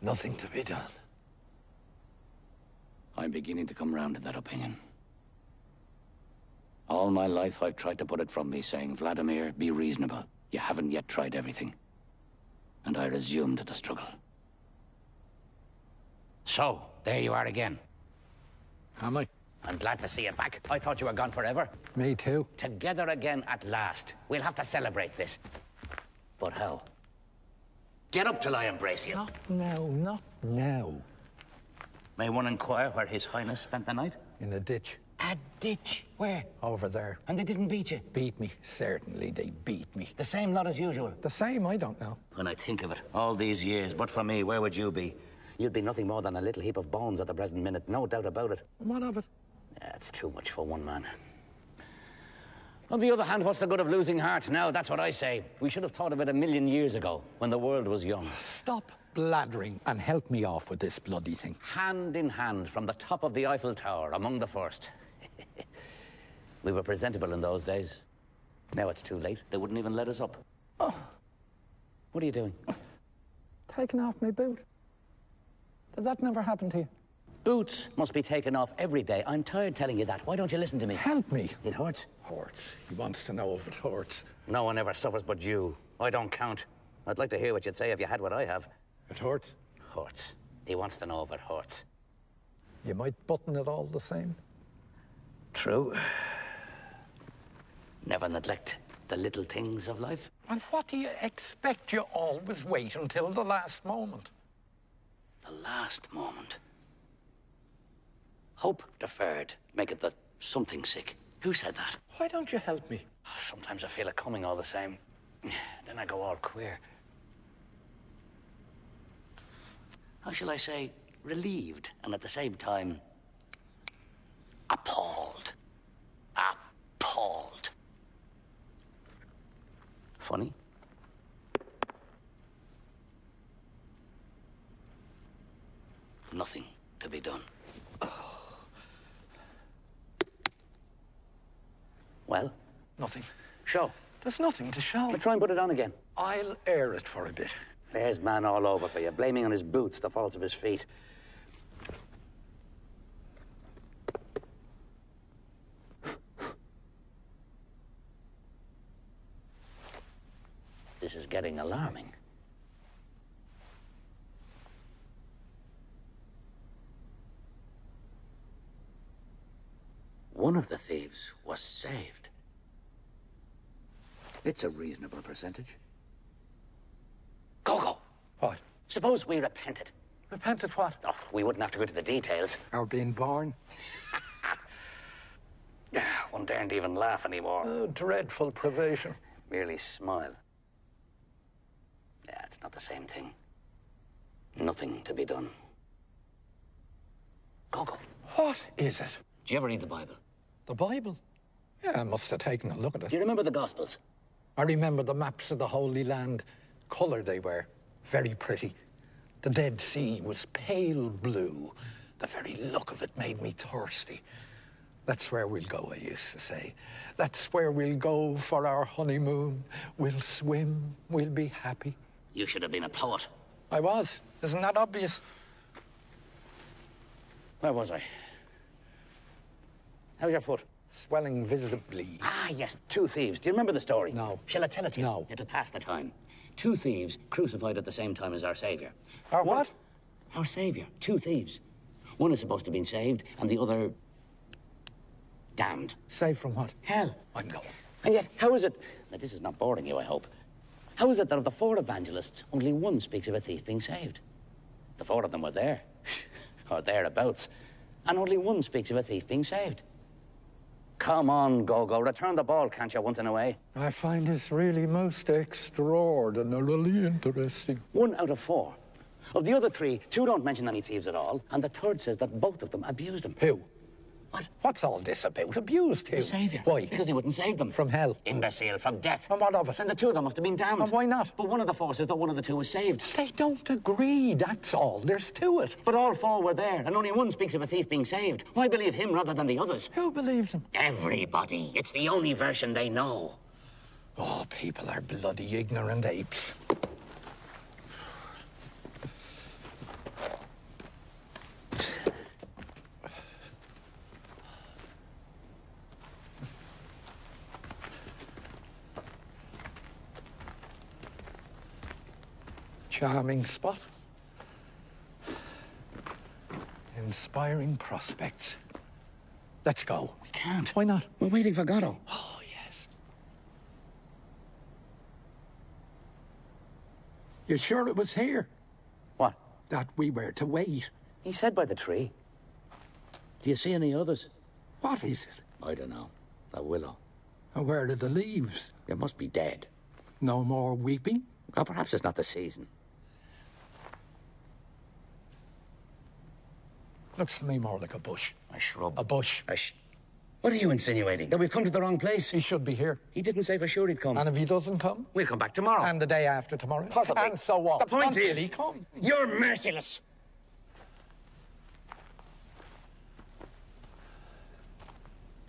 Nothing to be done. I'm beginning to come round to that opinion. All my life I've tried to put it from me, saying, Vladimir, be reasonable. You haven't yet tried everything. And I resumed the struggle. So, there you are again. Am I? I'm glad to see you back. I thought you were gone forever. Me too. Together again at last. We'll have to celebrate this. But how? Get up till I embrace you. Not now, not now. May one inquire where His Highness spent the night? In a ditch. A ditch? Where? Over there. And they didn't beat you? Beat me. Certainly they beat me. The same lot as usual? The same, I don't know. When I think of it, all these years, but for me, where would you be? You'd be nothing more than a little heap of bones at the present minute, no doubt about it. What of it? That's too much for one man. On the other hand, what's the good of losing heart now? That's what I say. We should have thought of it 1,000,000 years ago, when the world was young. Stop blathering and help me off with this bloody thing. Hand in hand from the top of the Eiffel Tower, among the first. We were presentable in those days. Now it's too late. They wouldn't even let us up. Oh. What are you doing? Taking off my boot. Did that never happen to you? Boots must be taken off every day. I'm tired telling you that. Why don't you listen to me? Help me. It hurts. Hurts. He wants to know if it hurts. No one ever suffers but you. I don't count. I'd like to hear what you'd say if you had what I have. It hurts? Hurts. He wants to know if it hurts. You might button it all the same. True. Never neglect the little things of life. And what do you expect? You always wait until the last moment. The last moment. Hope deferred maketh the something sick. Who said that? Why don't you help me? Sometimes I feel it coming all the same. Then I go all queer. How shall I say? Relieved, and at the same time, appalled. Appalled. Funny? Nothing to be done. Well? Nothing. Show. There's nothing to show. But try and put it on again. I'll air it for a bit. There's man all over for you, blaming on his boots the faults of his feet. This is getting alarming. One of the thieves was saved. It's a reasonable percentage. Go. What? Suppose we repented. Repented what? Oh, we wouldn't have to go into the details. Our being born? One daren't even laugh anymore. Oh, dreadful privation. Merely smile. Yeah, it's not the same thing. Nothing to be done. Go. What is it? Do you ever read the Bible? The Bible? Yeah, I must have taken a look at it. Do you remember the Gospels? I remember the maps of the Holy Land. Colour they were. Very pretty. The Dead Sea was pale blue. The very look of it made me thirsty. That's where we'll go, I used to say. That's where we'll go for our honeymoon. We'll swim. We'll be happy. You should have been a poet. I was. Isn't that obvious? Where was I? How's your foot? Swelling visibly. Ah, yes, 2 thieves. Do you remember the story? No. Shall I tell it to you? No. It'll pass the time. 2 thieves crucified at the same time as our Saviour. Our what? Our Saviour. 2 thieves. One is supposed to have been saved, and the other... damned. Saved from what? Hell. I'm going. And yet, how is it... Now, this is not boring you, I hope. How is it that of the 4 evangelists, only one speaks of a thief being saved? The 4 of them were there. Or thereabouts. And only one speaks of a thief being saved. Come on, Go-Go. Return the ball, can't you, once in a way? I find this really most extraordinarily interesting. 1 out of 4. Of the other 3, 2 don't mention any thieves at all, and the 3rd says that both of them abused him. Who? What? What's all this about? Abused him. The Saviour. Why? Because he wouldn't save them. From hell. Imbecile, from death. And what of it? And the two of them must have been damned. And why not? But one of the four says that one of the two was saved. They don't agree, that's all there's to it. But all four were there, and only one speaks of a thief being saved. Why believe him rather than the others? Who believes him? Everybody. It's the only version they know. Oh, people are bloody ignorant apes. Charming spot. Inspiring prospects. Let's go. We can't. Why not? We're waiting for Goddo. Oh, yes. You sure it was here? What? That we were to wait. He said by the tree. Do you see any others? What is it? I don't know. A willow. And where are the leaves? It must be dead. No more weeping? Or perhaps it's not the season. Looks to me more like a bush. A shrub. A bush. What are you insinuating? That we've come to the wrong place? He should be here. He didn't say for sure he'd come. And if he doesn't come? We'll come back tomorrow. And the day after tomorrow? Possibly. And so on. The point Until is, he come. You're merciless.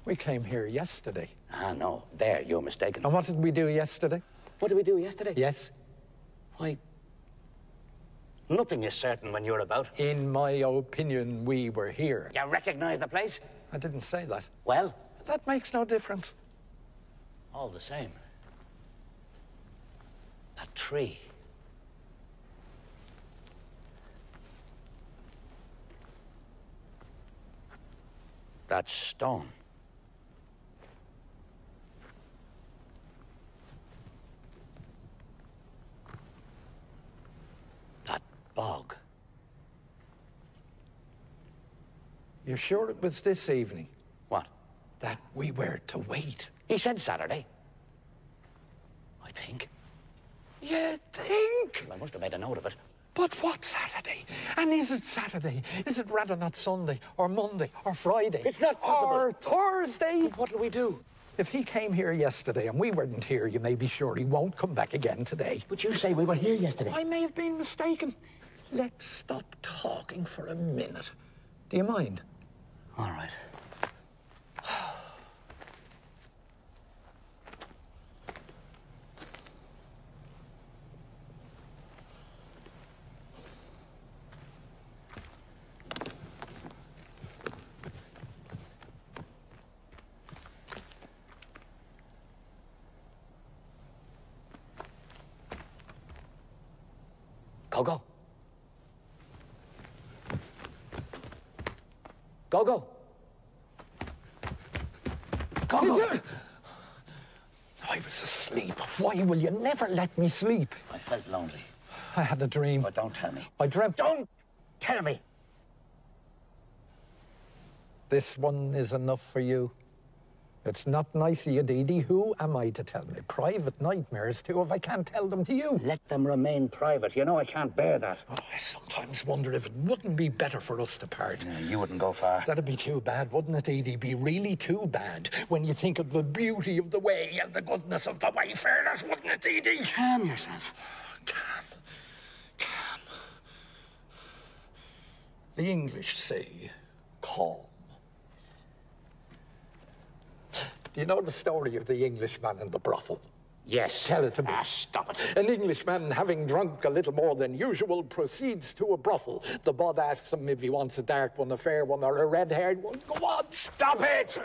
We came here yesterday. Ah, no. There, you're mistaken. And what did we do yesterday? What did we do yesterday? Yes. Why, nothing is certain when you're about. In my opinion, we were here. You recognize the place? I didn't say that. Well, That makes no difference. all the same. That tree. That stone. That bog. You're sure it was this evening What? that we were to wait? He said Saturday. I think. You think? I must have made a note of it. But what Saturday? And is it Saturday? Is it rather not Sunday or Monday or Friday? It's not possible. Or Thursday? What'll we do? If he came here yesterday and we weren't here, you may be sure he won't come back again today. But you say we were here yesterday. I may have been mistaken. Let's stop talking for a minute. Do you mind? All right. Go. Go. I was asleep. Why will you never let me sleep? I felt lonely. I had a dream. But don't tell me. I dreamt... Don't tell me. This one is enough for you. It's not nice of you, Dee Dee. Who am I to tell me private nightmares to if I can't tell them to you? Let them remain private. You know I can't bear that. Oh, I sometimes wonder if it wouldn't be better for us to part. Yeah, you wouldn't go far. That'd be too bad, wouldn't it, Edie? Be really too bad when you think of the beauty of the way and the goodness of the wayfarers, wouldn't it, Edie? Calm yourself. Calm. The English say calm. Do you know the story of the Englishman and the brothel? Yes. Tell it to me. Ah, stop it. An Englishman, having drunk a little more than usual, proceeds to a brothel. The bud asks him if he wants a dark one, a fair one, or a red-haired one. Go on, stop it!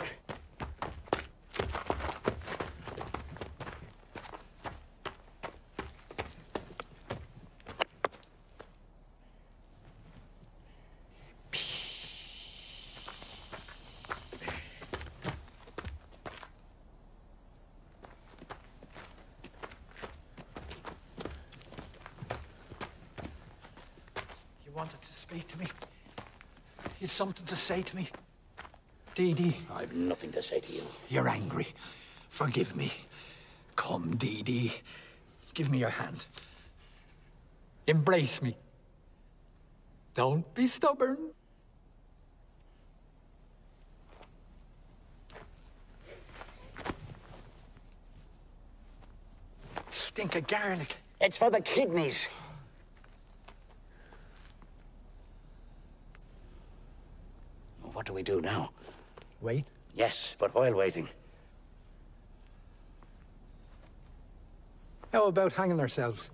Wanted to speak to me. You'd something to say to me. Dee Dee. I've nothing to say to you. You're angry. Forgive me. Come, Dee Dee. Give me your hand. Embrace me. Don't be stubborn. stink of garlic. It's for the kidneys. What do we do now? Wait. Yes, but while waiting. How about hanging ourselves?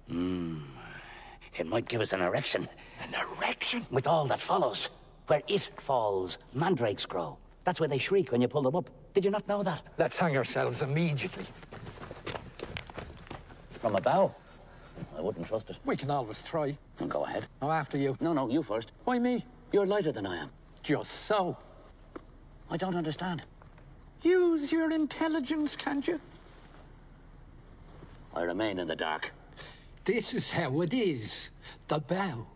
It might give us an erection. An erection? With all that follows. Where it falls, mandrakes grow. That's where they shriek when you pull them up. Did you not know that? Let's hang ourselves immediately. From a bough? I wouldn't trust it. We can always try. Go ahead. Now, after you. No, you first. Why me? You're lighter than I am. Just so. I don't understand. Use your intelligence, can't you? I remain in the dark. This is how it is. The bow.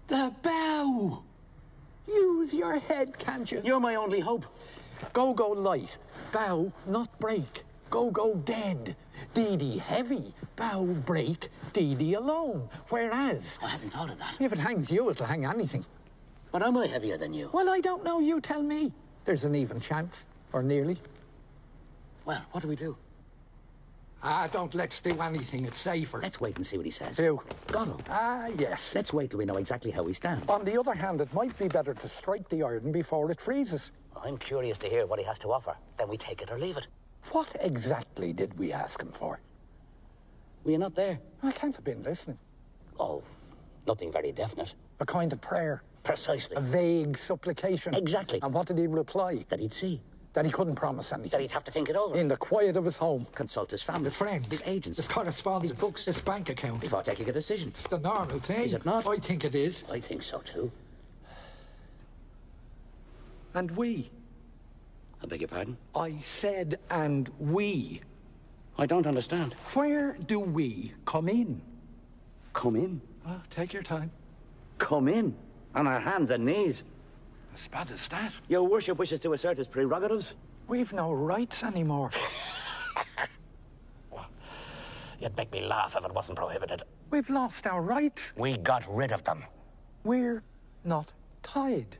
The bow! Use your head, can't you? You're my only hope. Go light. Bow, not break. Go dead. Dee heavy. Bow break. Dee alone. Whereas, I haven't thought of that. if it hangs you, it'll hang anything. But am I heavier than you? Well, I don't know. You tell me. There's an even chance. Or nearly. Well, what do we do? Don't let's do anything. It's safer. Let's wait and see what he says. Who? Goddo. Yes. Let's wait till we know exactly how we stand. On the other hand, it might be better to strike the iron before it freezes. I'm curious to hear what he has to offer. Then we take it or leave it. What exactly did we ask him for? Were you not there? I can't have been listening. Oh, nothing very definite. A kind of prayer. Precisely. A vague supplication. Exactly. And what did he reply? That he'd see. That he couldn't promise anything. That he'd have to think it over. In the quiet of his home. Consult his family. His friends. His agents. His correspondence. His books. His bank account. Before taking a decision. It's the normal thing. Is it not? I think it is. I think so too. And we. I beg your pardon? I said and we. I don't understand. Where do we come in? Come in? Well, take your time. Come in? On our hands and knees? As bad as that. Your worship wishes to assert his prerogatives? We've no rights anymore. You'd make me laugh if it wasn't prohibited. We've lost our rights. We got rid of them. We're not tied.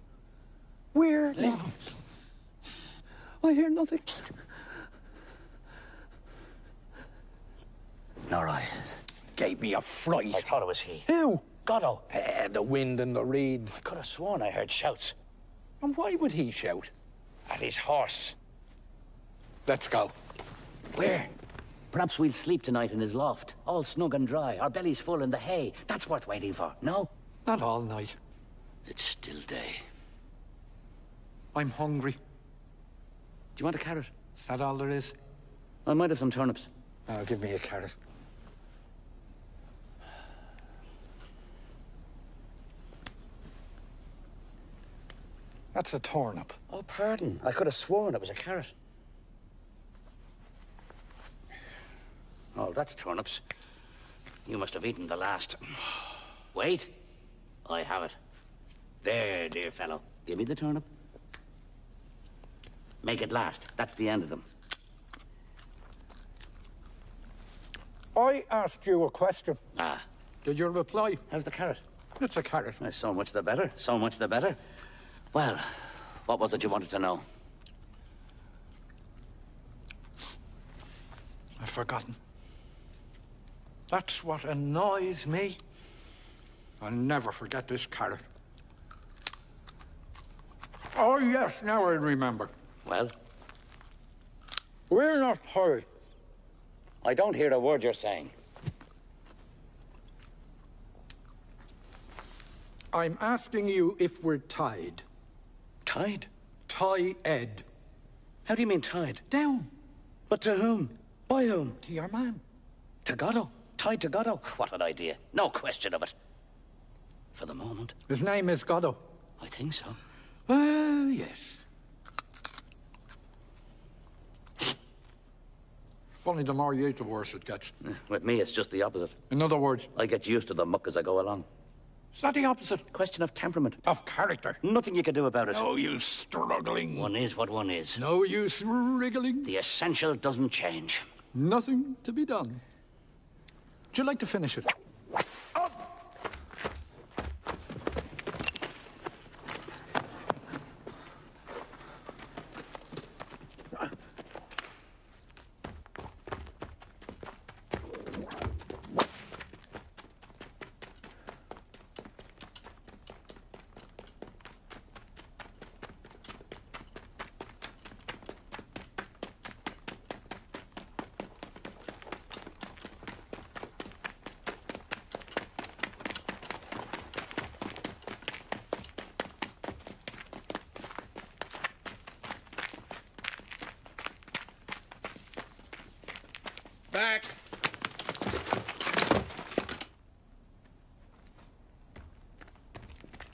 We're... Listen. I hear nothing. Nor I. Gave me a fright. I thought it was he. Who? Goddo. The wind and the reeds. I could have sworn I heard shouts. And why would he shout? At his horse. Let's go. Where? Perhaps we'll sleep tonight in his loft. All snug and dry. Our bellies full in the hay. That's worth waiting for. No? Not all night. It's still day. I'm hungry. Do you want a carrot? Is that all there is? I might have some turnips. Oh, give me a carrot. That's a turnip. Oh, pardon. I could have sworn it was a carrot. Oh, that's turnips. You must have eaten the last. Wait. I have it. There, dear fellow. Give me the turnip. Make it last. That's the end of them. I asked you a question. Ah. Did you reply? How's the carrot? It's a carrot. So much the better. So much the better. Well, what was it you wanted to know? I've forgotten. That's what annoys me. I'll never forget this carrot. Oh, yes, now I remember. Well? We're not hurried. I don't hear a word you're saying. I'm asking you if we're tied. Tied? Tie-ed. How do you mean tied? Down. But to whom? By whom? To your man. To Goddo? Tied to Goddo? What an idea. No question of it. For the moment. His name is Goddo. I think so. Oh, yes. Funny, the more you eat, the worse it gets. With me, it's just the opposite. In other words, I get used to the muck as I go along. is that the opposite? Question of temperament. Of character. Nothing you can do about it. No use struggling. One is what one is. No use wriggling. The essential doesn't change. Nothing to be done. Would you like to finish it?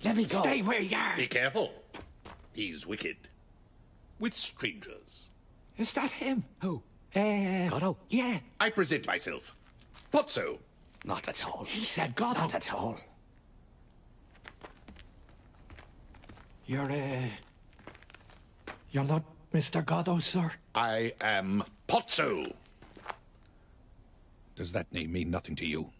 Let me go. Stay where you are. Be careful. He's wicked. With strangers. Is that him? Who? Goddo? Yeah. I present myself. Pozzo. Not at all. He said Goddo. Not at all. You're not Mr. Goddo, sir? I am Pozzo. Does that name mean nothing to you?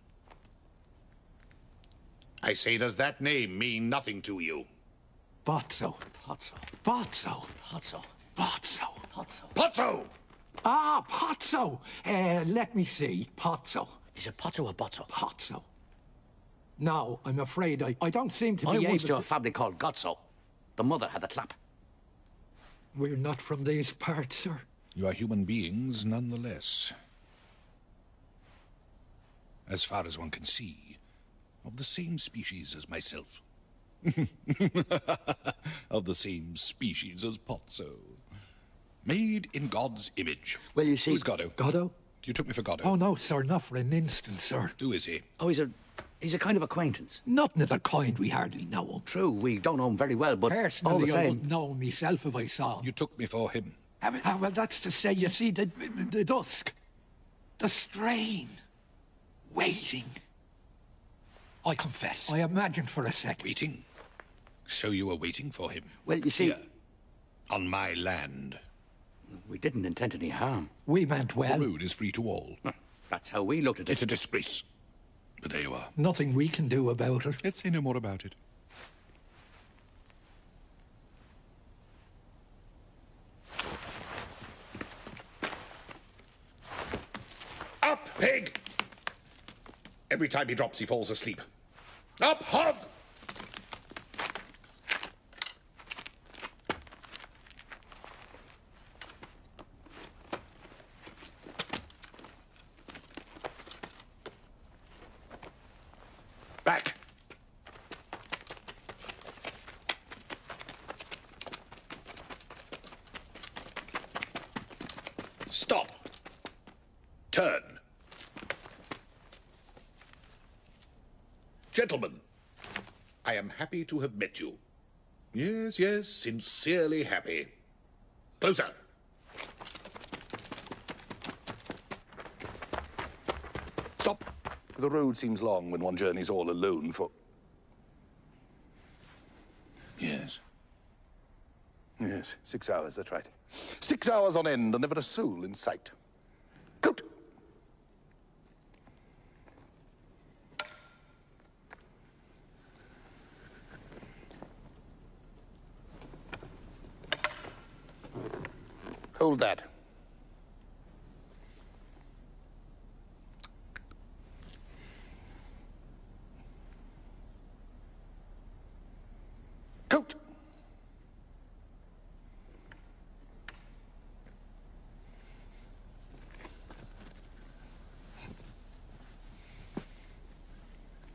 I say, does that name mean nothing to you? Pozzo. Pozzo. Pozzo. Pozzo. Pozzo. Pozzo. Pozzo! Ah, Pozzo. Let me see. Pozzo. Is it Pozzo or Bozzo? Pozzo. No, I'm afraid I don't seem to I be once able knew a family called Gozzo. The mother had a clap. We're not from these parts, sir. You are human beings nonetheless. As far as one can see, of the same species as myself. Of the same species as Pozzo. Made in God's image. Well, you see... Who's Goddo? Goddo? You took me for Goddo. Oh, no, sir, not for an instant, sir. Who is he? Oh, he's a kind of acquaintance. Nothing of the kind, we hardly know him. True, we don't know him very well, but all the Personally, I same... wouldn't know him myself if I saw him. You took me for him. Well, that's to say, you see, the dusk, the strain, waiting. I confess, I imagined for a second. Waiting? So you were waiting for him? Well, you see... Here, on my land. We didn't intend any harm. We meant well. The road is free to all. That's how we looked at it. It's a disgrace. But there you are. Nothing we can do about it. Let's say no more about it. Up, pig! Every time he drops, he falls asleep. Up, hog! Back! Stop! Turn! Gentlemen, I am happy to have met you. Yes, yes, sincerely happy. Closer. Stop. The road seems long when one journeys all alone for... Yes. Yes, 6 hours, that's right. 6 hours on end and never a soul in sight. Coat! Hold that. Coat!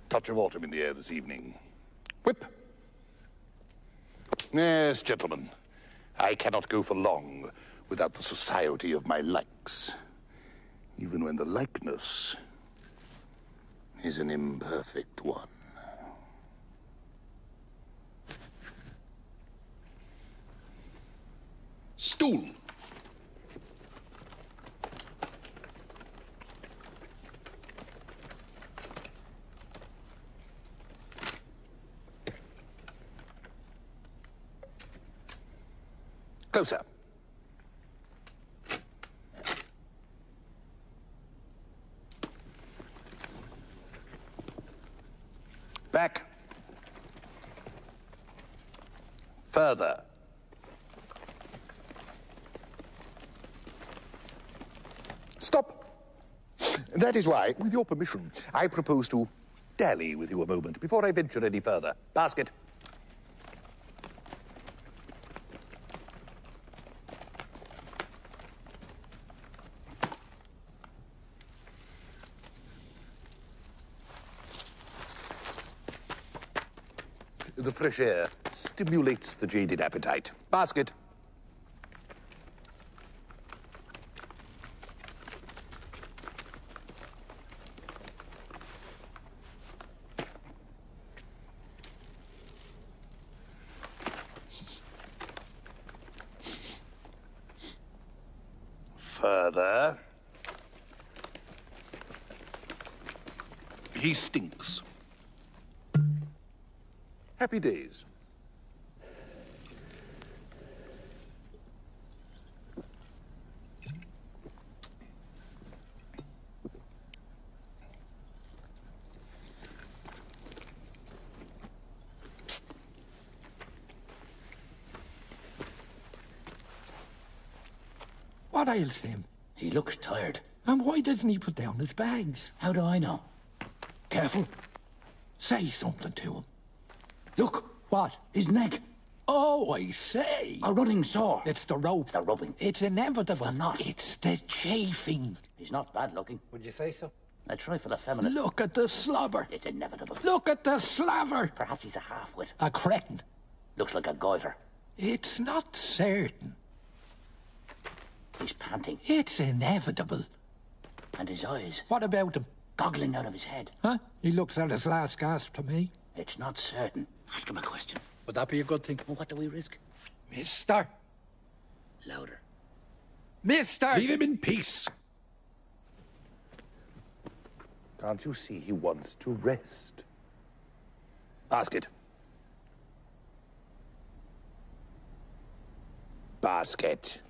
Touch of autumn in the air this evening. Whip! Yes, gentlemen. I cannot go for long without the society of my likes, even when the likeness is an imperfect one. Stool! Closer. Back. Further. Stop. That is why, with your permission, I propose to dally with you a moment before I venture any further. Basket. The fresh air stimulates the jaded appetite. Basket. further. He stinks. Happy days. What ails him? He looks tired. And why doesn't he put down his bags? How do I know? Careful. Say something to him. Look. What? His neck. Oh, I say. A running sore. It's the rope. The rubbing. It's inevitable. Well, not. It's the chafing. He's not bad looking. Would you say so? A trifle effeminate. Look at the slobber. It's inevitable. Look at the slaver. Perhaps he's a half-wit. A cretin. Looks like a goiter. It's not certain. He's panting. It's inevitable. And his eyes. What about him? Goggling out of his head. Huh? He looks at his last gasp to me. It's not certain. Ask him a question. Would that be a good thing? Well, what do we risk? Mister. Louder. Mister! Leave him in peace. Can't you see he wants to rest? Ask it. Basket.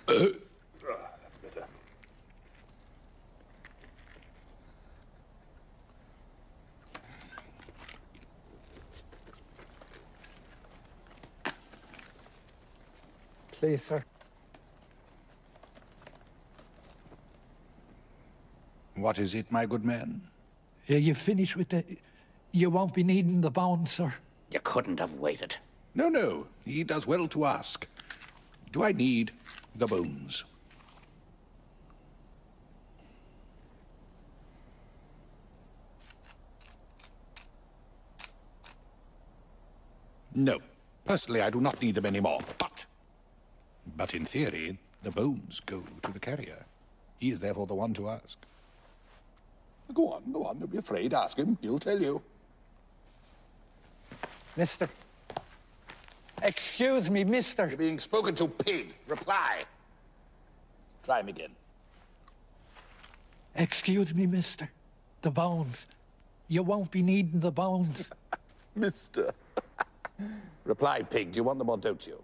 That's better. Please, sir. What is it, my good man? You finish with the... You won't be needing the bones, sir. You couldn't have waited. No, no. He does well to ask. Do I need the bones? No. Personally, I do not need them anymore. But in theory, the bones go to the carrier. He is therefore the one to ask. Go on, go on. Don't be afraid. Ask him. He'll tell you. Mister. Excuse me, mister. You're being spoken to, pig. Reply. Try him again. Excuse me, mister. The bones. You won't be needing the bones. Mister. Reply, pig. Do you want them or don't you?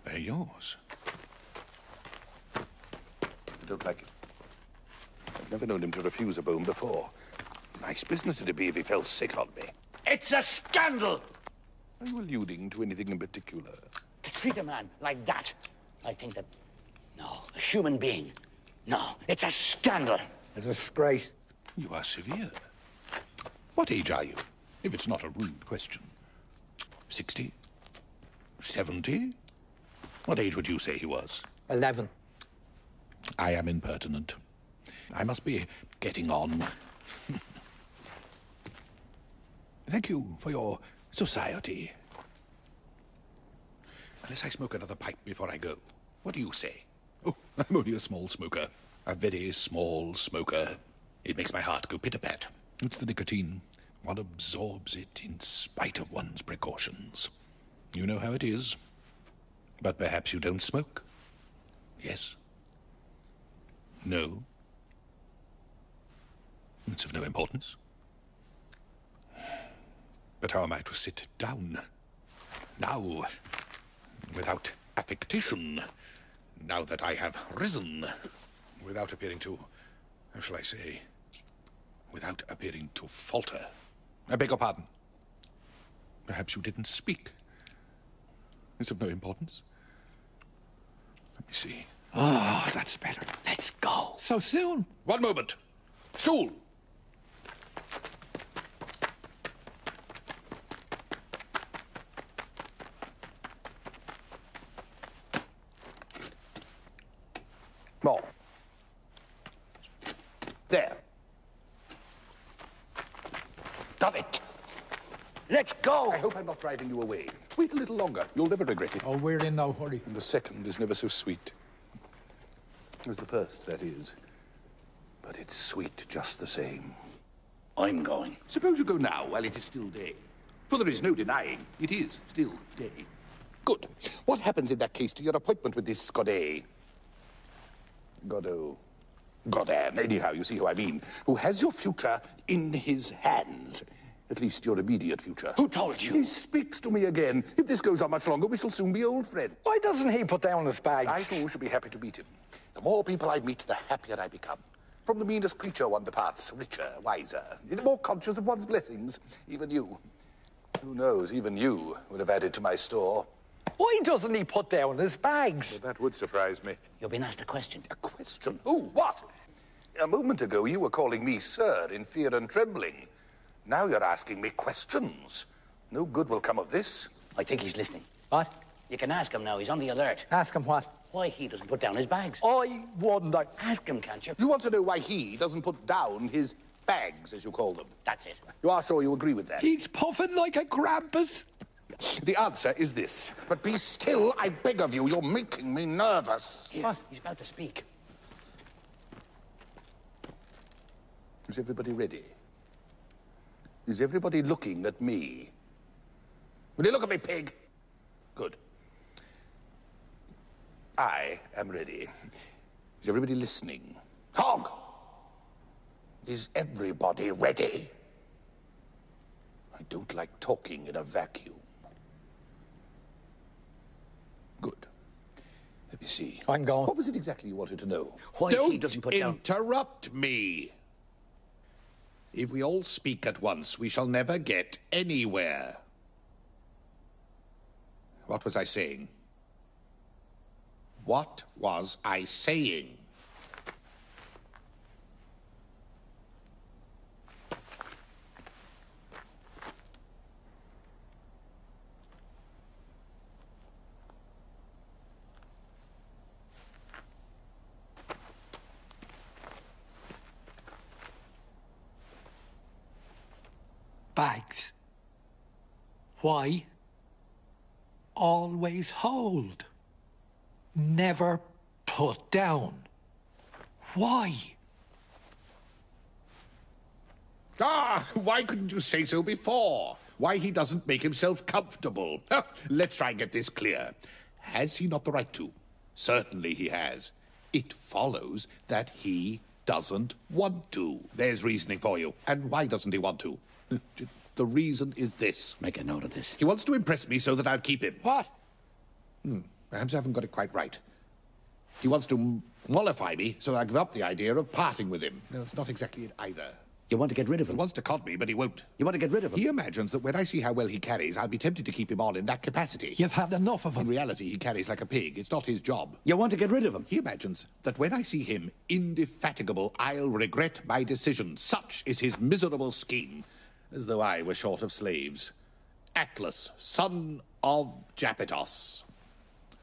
They're yours. I don't like it. I've never known him to refuse a bone before. Nice business it'd be if he fell sick on me. It's a scandal! Are you alluding to anything in particular? To treat a man like that, I think that... No, a human being. No, it's a scandal. A disgrace. You are severe. What age are you, if it's not a rude question? 60? 70? What age would you say he was? 11. I am impertinent. I must be getting on. Thank you for your society. Unless I smoke another pipe before I go. What do you say? Oh, I'm only a small smoker. A very small smoker. It makes my heart go pit-a-pat. It's the nicotine. One absorbs it in spite of one's precautions. You know how it is. But perhaps you don't smoke? Yes? No? It's of no importance. But how am I to sit down? Now, without affectation, now that I have risen, without appearing to, how shall I say, without appearing to falter. I beg your pardon. Perhaps you didn't speak. It's of no importance. Let me see. Oh, that's better. Let's go. So soon? One moment. Stool! done it. Let's go! I hope I'm not driving you away. Wait a little longer. You'll never regret it. Oh, we're in no hurry. And the second is never so sweet. As the first, that is. But it's sweet just the same. I'm going. Suppose you go now while it is still day. For there is no denying it is still day. Good. What happens in that case to your appointment with this Godet? Goddam. Anyhow, you see who I mean. Who has your future in his hands. At least your immediate future. Who told you? He speaks to me again. If this goes on much longer, we shall soon be old friends. Why doesn't he put down his bags? I too should be happy to meet him. The more people I meet, the happier I become. From the meanest creature one departs, richer, wiser, more conscious of one's blessings. Even you. Who knows, even you would have added to my store. Why doesn't he put down his bags? Well, that would surprise me. You've been asked a question. A question? Who? What? A moment ago, you were calling me sir in fear and trembling. Now you're asking me questions. No good will come of this. I think he's listening. What? You can ask him now. He's on the alert. Ask him what? Why he doesn't put down his bags. I wonder. Ask him, can't you? You want to know why he doesn't put down his bags, as you call them? That's it. You are sure you agree with that? He's puffing like a Krampus. The answer is this. But be still, I beg of you. You're making me nervous. Here, he's about to speak. Is everybody ready? Is everybody looking at me? Will you look at me, pig? Good. I am ready. Is everybody listening? Hog! Is everybody ready? I don't like talking in a vacuum. Good. Let me see. I'm going. What was it exactly you wanted to know? Why he doesn't put down... interrupt me. If we all speak at once, we shall never get anywhere. What was I saying? What was I saying? Bags. Why? Always hold. Never put down. Why? Ah, why couldn't you say so before? Why he doesn't make himself comfortable. Let's try and get this clear. Has he not the right to? Certainly he has. It follows that he doesn't want to. There's reasoning for you. And why doesn't he want to? The reason is this. Make a note of this. He wants to impress me so that I'll keep him. What? Perhaps I haven't got it quite right. He wants to mollify me so I give up the idea of parting with him. No, it's not exactly it either. You want to get rid of He him? wants to con me, but he won't. You want to get rid of him? He imagines that when I see how well he carries, I'll be tempted to keep him on in that capacity. You've had enough of In him. reality, he carries like a pig. It's not his job. You want to get rid of him? He imagines that when I see him indefatigable, I'll regret my decision. Such is his miserable scheme. As though I were short of slaves. Atlas, son of Japetos.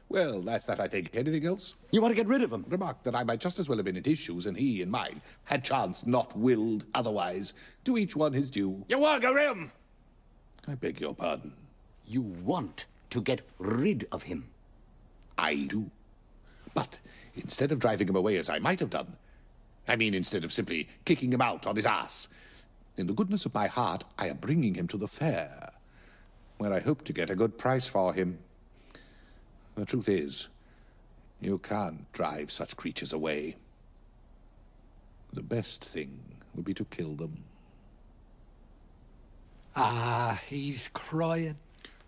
Well, that's that, I think. Anything else? You want to get rid of him? Remark that I might just as well have been in his shoes and he in mine, had chance not willed otherwise. To each one his due. You want to get rid of him? I beg your pardon. You want to get rid of him? I do. But instead of driving him away as I might have done, I mean instead of simply kicking him out on his ass, in the goodness of my heart, I am bringing him to the fair, where I hope to get a good price for him. The truth is, you can't drive such creatures away. The best thing would be to kill them. Ah, he's crying.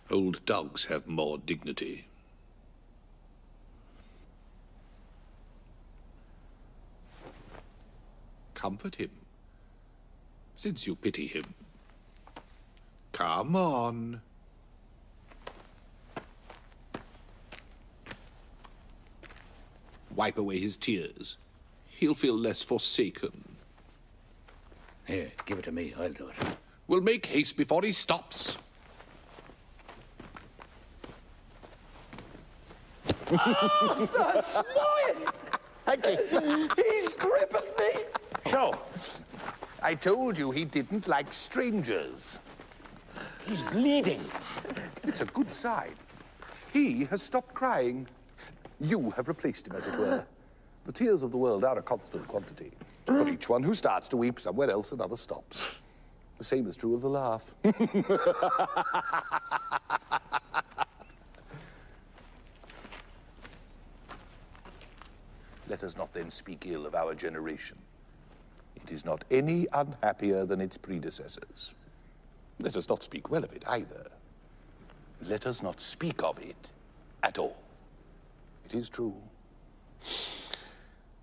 Old dogs have more dignity. Comfort him, since you pity him. Come on. Wipe away his tears. He'll feel less forsaken. Here, give it to me. I'll do it. We'll make haste before he stops. Thank you. He's gripping me. So, I told you he didn't like strangers. He's bleeding. It's a good sign. He has stopped crying. You have replaced him, as it were. The tears of the world are a constant quantity. For each one who starts to weep somewhere else, another stops. The same is true of the laugh. Let us not then speak ill of our generation. It is not any unhappier than its predecessors. Let us not speak well of it either. Let us not speak of it at all. It is true.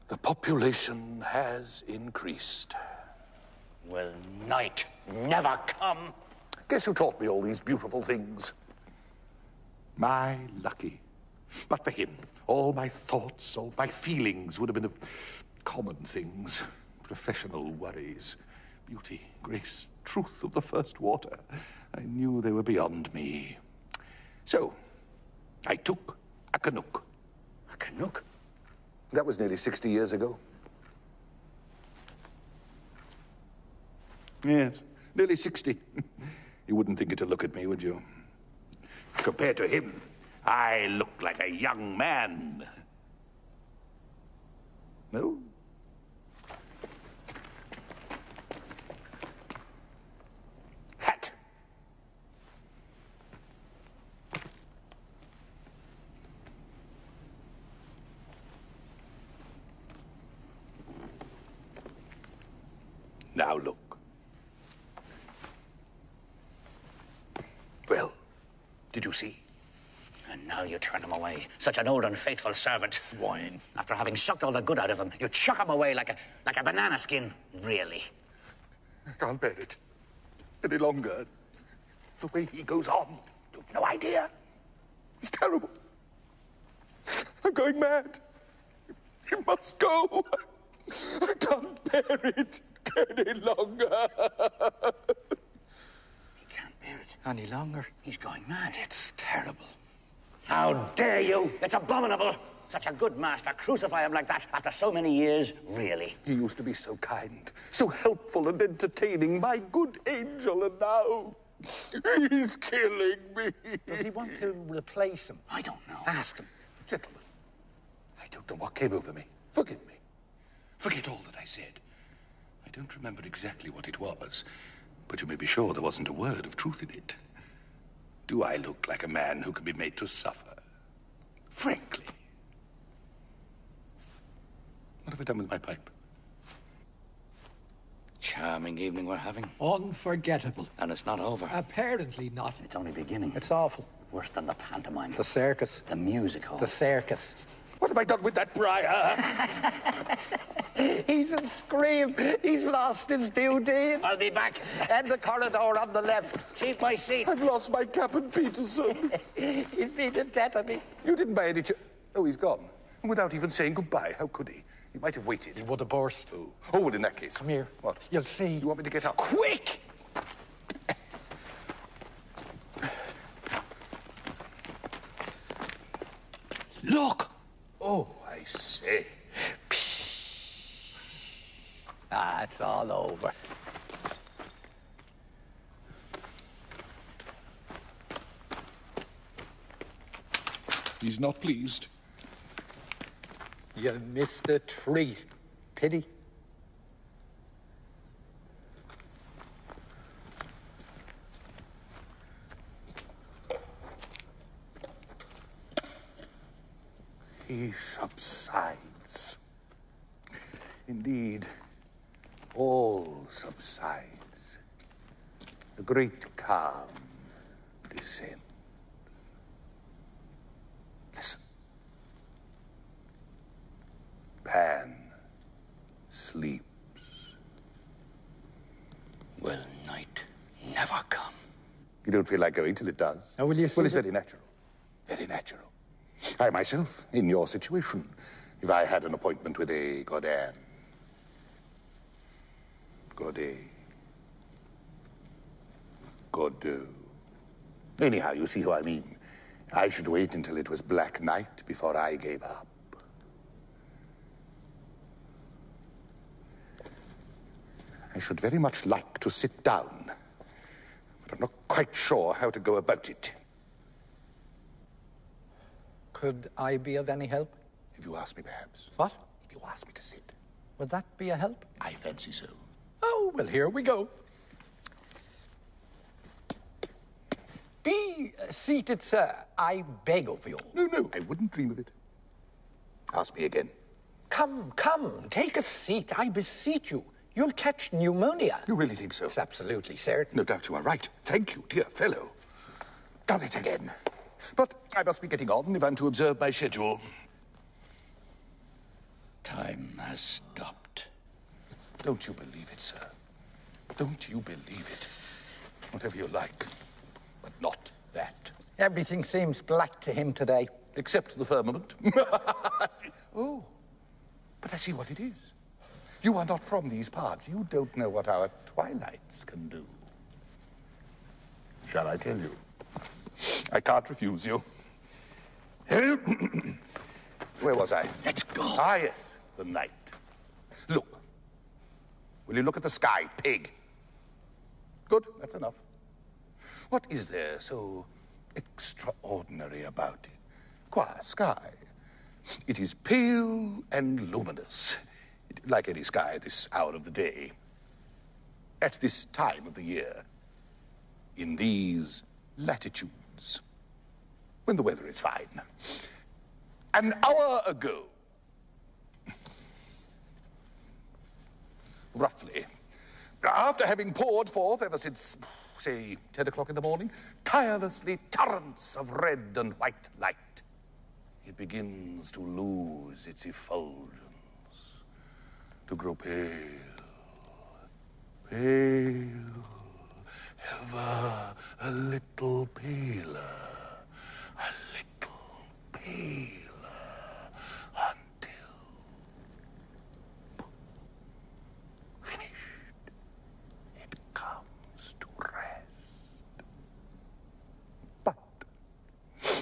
The population has increased. Will night never come? Guess who taught me all these beautiful things? My Lucky. But for him, all my thoughts, all my feelings would have been of common things. Professional worries. Beauty, grace, truth of the first water. I knew they were beyond me. So, I took a Canuck. A Canuck? That was nearly 60 years ago. Yes, nearly 60. You wouldn't think it to look at me, would you? Compared to him, I look like a young man. No? Hat. Now look. Well, did you see? And now you turn him away. Such an old and faithful servant. Swine. After having sucked all the good out of him, you chuck him away like a banana skin. Really? I can't bear it any longer. The way he goes on, you've no idea. It's terrible. I'm going mad. You must go. I can't bear it any longer. He can't bear it Any longer? He's going mad. It's terrible. How dare you? It's abominable. Such a good master, crucify him like that after so many years, really. He used to be so kind, so helpful and entertaining, my good angel, and now he's killing me. Does he want to replace him? I don't know. Ask him. Gentlemen, I don't know what came over me. Forgive me. Forget all that I said. I don't remember exactly what it was, but you may be sure there wasn't a word of truth in it. Do I look like a man who can be made to suffer? Frankly. What have I done with my pipe? Charming evening we're having. Unforgettable. And it's not over. Apparently not. It's only beginning. It's awful. Worse than the pantomime. The circus. The music hall. The circus. What have I done with that briar? He's a scream. He's lost his duty. I'll be back. And the corridor on the left. Keep my seat. I've lost my Captain Peterson. He'd be the death of me. You didn't buy any Oh, he's gone. And without even saying goodbye. How could he? He might have waited. He would have burst. Oh, well, in that case. Come here. What? You'll see. You want me to get up? Quick! Look! Oh, I say. Ah, it's all over. He's not pleased. You missed a treat. Pity. He subsides. Indeed, all subsides. A great calm descends. Listen. Pan sleeps. Will night never come? You don't feel like going till it does. Oh, will you see Well, it's the- very natural. Very natural. I myself, in your situation, if I had an appointment with a Godin. Godot. Anyhow, you see who I mean. I should wait until it was black night before I gave up. I should very much like to sit down, but I'm not quite sure how to go about it. Could I be of any help? If you ask me, perhaps. What? If you ask me to sit. Would that be a help? I fancy so. Oh, well, here we go. Be seated, sir. I beg of you. No, I wouldn't dream of it. Ask me again. Come, take a seat. I beseech you. You'll catch pneumonia. You really think so? It's absolutely certain. No doubt you are right. Thank you, dear fellow. Done it again. But I must be getting on if I'm to observe my schedule. Time has stopped. Don't you believe it, sir? Don't you believe it? Whatever you like, but not that. Everything seems black to him today. Except the firmament. Oh, but I see what it is. You are not from these parts. You don't know what our twilights can do. Shall I tell you? I can't refuse you. Where was I? Let's go. Ah, yes, the night. Look. Will you look at the sky, pig? Good, that's enough. What is there so extraordinary about it? Qua sky. It is pale and luminous, like any sky at this hour of the day, at this time of the year, in these latitudes, when the weather is fine. An hour ago, roughly, after having poured forth ever since, say, 10 o'clock in the morning, tirelessly torrents of red and white light, it begins to lose its effulgence, to grow pale, ever a little paler, until finished, it comes to rest.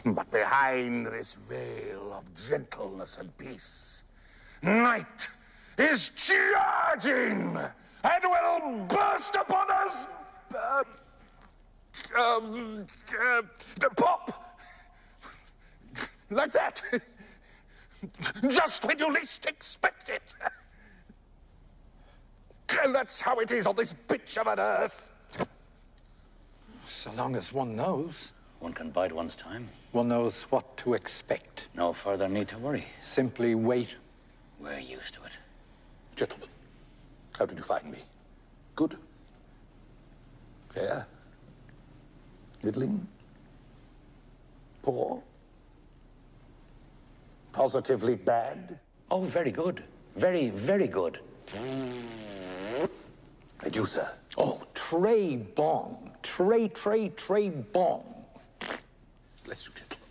But behind this veil of gentleness and peace, night is charging and will burst upon us. Pop! Like that. Just when you least expect it. And that's how it is on this bitch of an earth. So long as one knows. One can bide one's time. One knows what to expect. No further need to worry. Simply wait. We're used to it. Gentlemen, how did you find me? Good? Fair? Middling? Poor? Positively bad? Oh, very good. Very, very good. And you, sir? Oh, très bon. Très bon. Bless you, gentlemen.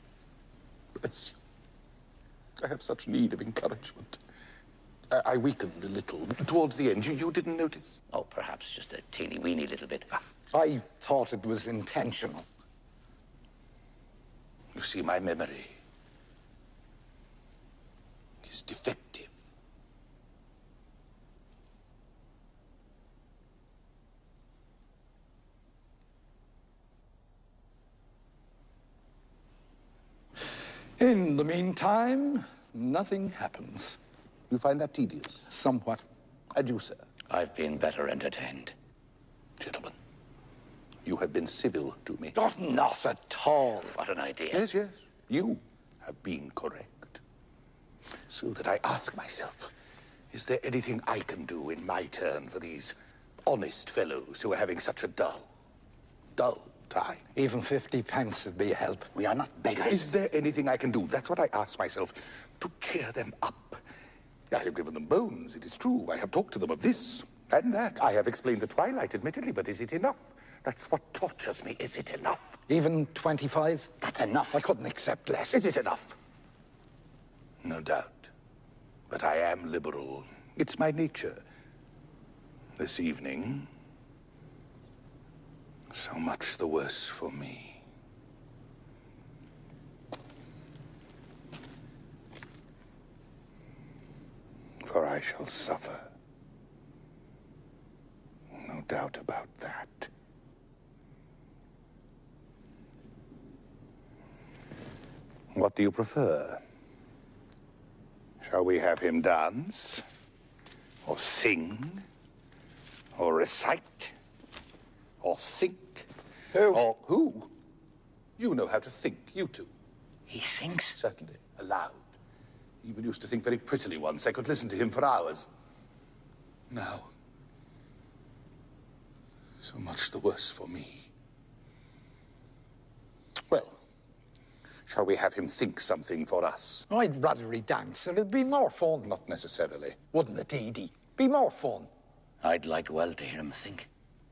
Bless you. I have such need of encouragement. I weakened a little towards the end. You didn't notice? Oh, perhaps just a teeny-weeny little bit. I thought it was intentional. You see, my memory is defective. In the meantime, nothing happens. You find that tedious? Somewhat. And you, sir? I've been better entertained. Gentlemen, you have been civil to me. Oh, not at all. What an idea. Yes, yes. You have been correct. So that I ask myself, is there anything I can do in my turn for these honest fellows who are having such a dull time? Even 50 pence would be a help. We are not beggars. Is there anything I can do? That's what I ask myself, to cheer them up. I have given them bones, it is true. I have talked to them of this and that. I have explained the twilight, admittedly, but is it enough? That's what tortures me. Is it enough? Even 25? That's enough. I couldn't accept less. Is it enough? No doubt. But I am liberal. It's my nature. This evening, so much the worse for me. For I shall suffer No doubt about that. What do you prefer? Shall we have him dance? Or sing? Or recite? Or think? Who? Or who? You know how to think, you two. He thinks? Certainly, aloud. He even used to think very prettily once. I could listen to him for hours. Now, so much the worse for me. Well, shall we have him think something for us? I'd rather he dance. It'd be more fun. Not necessarily. Wouldn't it, Edie? Be more fun. I'd like well to hear him think.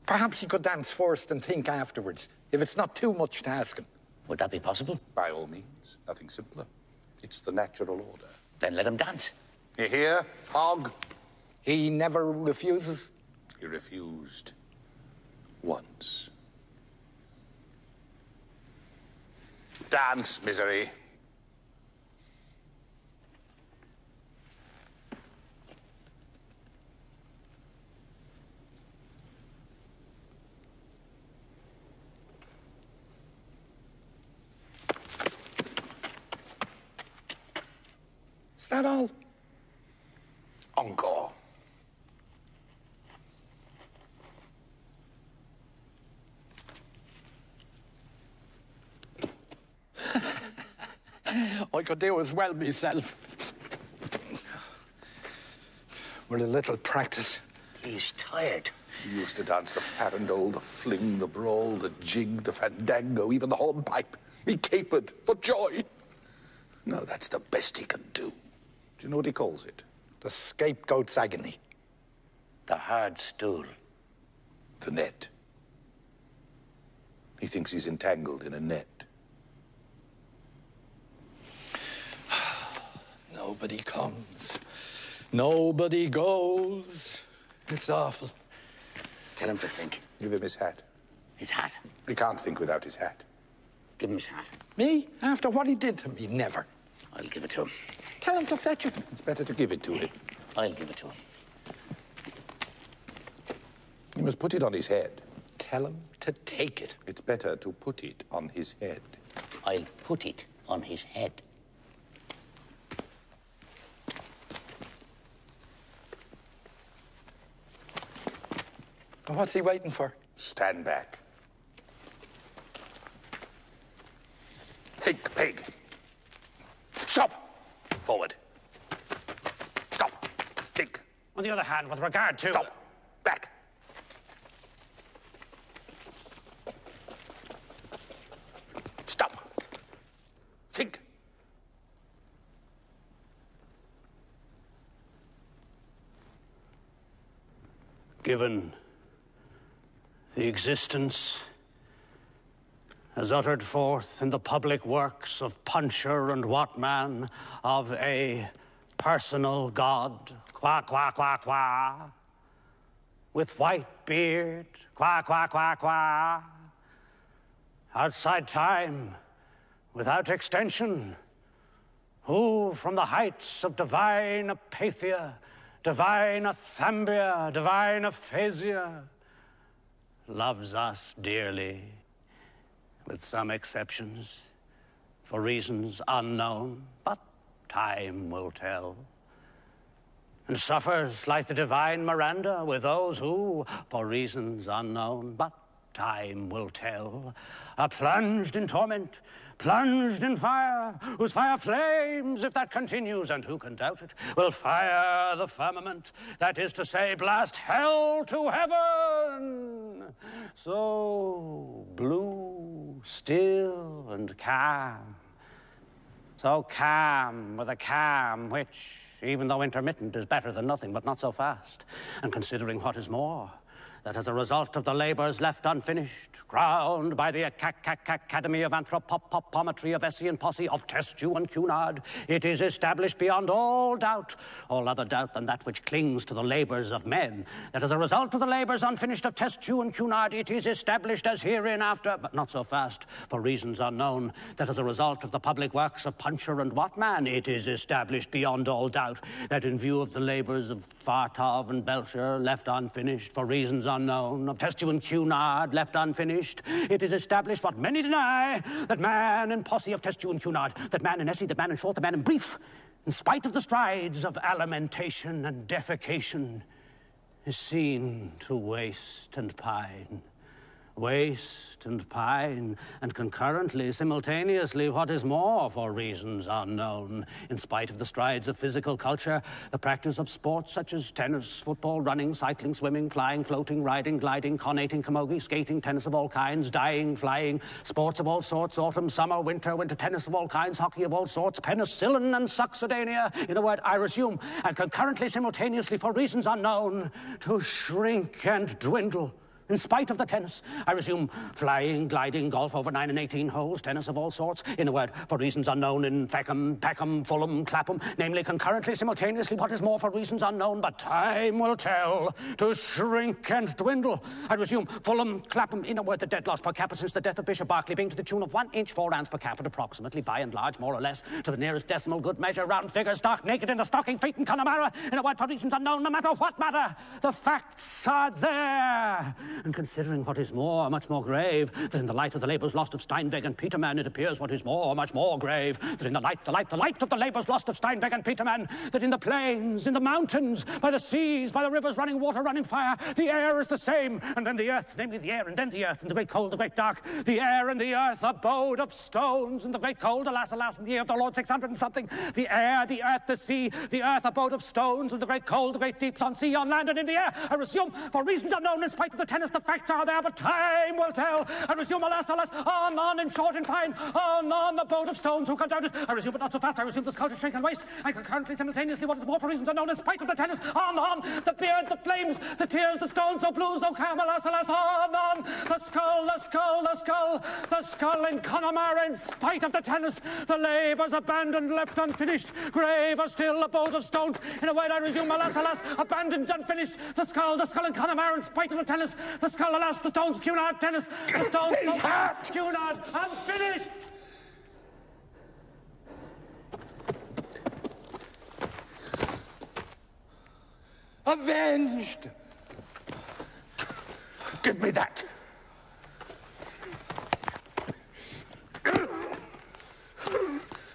Perhaps he could dance first and think afterwards, if it's not too much to ask him. Would that be possible? By all means. Nothing simpler. It's the natural order. Then let him dance. You hear, Hog? He never refuses. He refused once. Dance, misery. Is that all? Encore. I could do as well myself. With a little practice. He's tired. He used to dance the farandole, the fling, the brawl, the jig, the fandango, even the hornpipe. He capered for joy. No, that's the best he can do. Do you know what he calls it? The scapegoat's agony. The hard stool. The net. He thinks he's entangled in a net. Nobody comes. Nobody goes. It's awful. Tell him to think. Give him his hat. His hat. He can't think without his hat. Give him his hat. Me? After what he did to me? Never. I'll give it to him. Tell him to fetch it. It's better to give it to him. I'll give it to him. You must put it on his head. Tell him to take it. It's better to put it on his head. I'll put it on his head. What's he waiting for? Stand back. Think, pig. Stop! Forward. Stop. Think. On the other hand, with regard to... Stop. Back. Stop. Think. Given the existence as uttered forth in the public works of Puncher and Watman of a personal god, qua, qua, qua, qua, with white beard, qua, qua, qua, qua, outside time, without extension, who from the heights of divine Apathia, divine Athambia, divine Aphasia, loves us dearly, with some exceptions, for reasons unknown, but time will tell, and suffers like the divine Miranda with those who, for reasons unknown, but time will tell, are plunged in torment, plunged in fire, whose fire flames, if that continues, and who can doubt it, will fire the firmament, that is to say, blast hell to heaven. So blue, still, and calm. So calm with a calm which, even though intermittent, is better than nothing, but not so fast. And considering what is more, that as a result of the labors left unfinished, crowned by the Academy of Anthropometry of Essay and Posse of Testu and Cunard, it is established beyond all doubt, all other doubt than that which clings to the labors of men, that as a result of the labors unfinished of Testu and Cunard, it is established as hereinafter, but not so fast, for reasons unknown, that as a result of the public works of Puncher and Watman, it is established beyond all doubt, that in view of the labors of Fartov and Belcher left unfinished, for reasons unknown, of Testuan Cunard left unfinished, it is established what many deny, that man in posse of Testuan Cunard, that man in essay, that man in short, that man in brief, in spite of the strides of alimentation and defecation, is seen to waste and pine. Waste and pine, and concurrently, simultaneously, what is more, for reasons unknown, in spite of the strides of physical culture, the practice of sports such as tennis, football, running, cycling, swimming, flying, floating, riding, gliding, conating, camogie, skating, tennis of all kinds, dying, flying, sports of all sorts, autumn, summer, winter tennis of all kinds, hockey of all sorts, penicillin and succedanea, in a word, I resume, and concurrently, simultaneously, for reasons unknown, to shrink and dwindle. In spite of the tennis, I resume flying, gliding, golf over 9 and 18 holes, tennis of all sorts, in a word, for reasons unknown in Peckham, Fulham, Clapham, namely concurrently, simultaneously, what is more for reasons unknown, but time will tell, to shrink and dwindle. I resume Fulham, Clapham, in a word, the debt loss per capita since the death of Bishop Berkeley being to the tune of 1 inch 4 ounce per capita, approximately, by and large, more or less, to the nearest decimal, good measure, round figure, stark naked in the stocking feet in Connemara, in a word, for reasons unknown, no matter what matter, the facts are there. And considering what is more, much more grave, that in the light of the labours lost of Steinweg and Petermann, it appears what is more, much more grave, that in the light of the labours lost of Steinweg and Petermann, that in the plains, in the mountains, by the seas, by the rivers running water, running fire, the air is the same, and then the earth, namely the air, and then the earth, and the great cold, the great dark, the air and the earth, abode of stones, and the great cold, alas, alas, in the year of the Lord 600 and something, the air, the earth, the sea, the earth, abode of stones, and the great cold, the great deeps, on sea, on land, and in the air. I resume, for reasons unknown, in spite of the tennis, the facts are there, but time will tell. I resume, alas, alas, on, in short and fine, on, the boat of stones, who can doubt it? I resume, but not so fast. I resume the sculpture, shrink and waste. I concurrently, simultaneously, what is more for reasons unknown, in spite of the tennis, on, the beard, the flames, the tears, the stones, so blue, so calm, alas, alas, on, the skull, the skull, the skull, the skull in Connemara, in spite of the tennis, the labours abandoned, left unfinished, graver still, a boat of stones. In a word, I resume, alas, alas, abandoned, unfinished, the skull in Connemara, in spite of the tennis, the skull, alas, the stones, Cunard, tennis, the stones, His hat! Cunard, unfinished. Avenged! Give me that.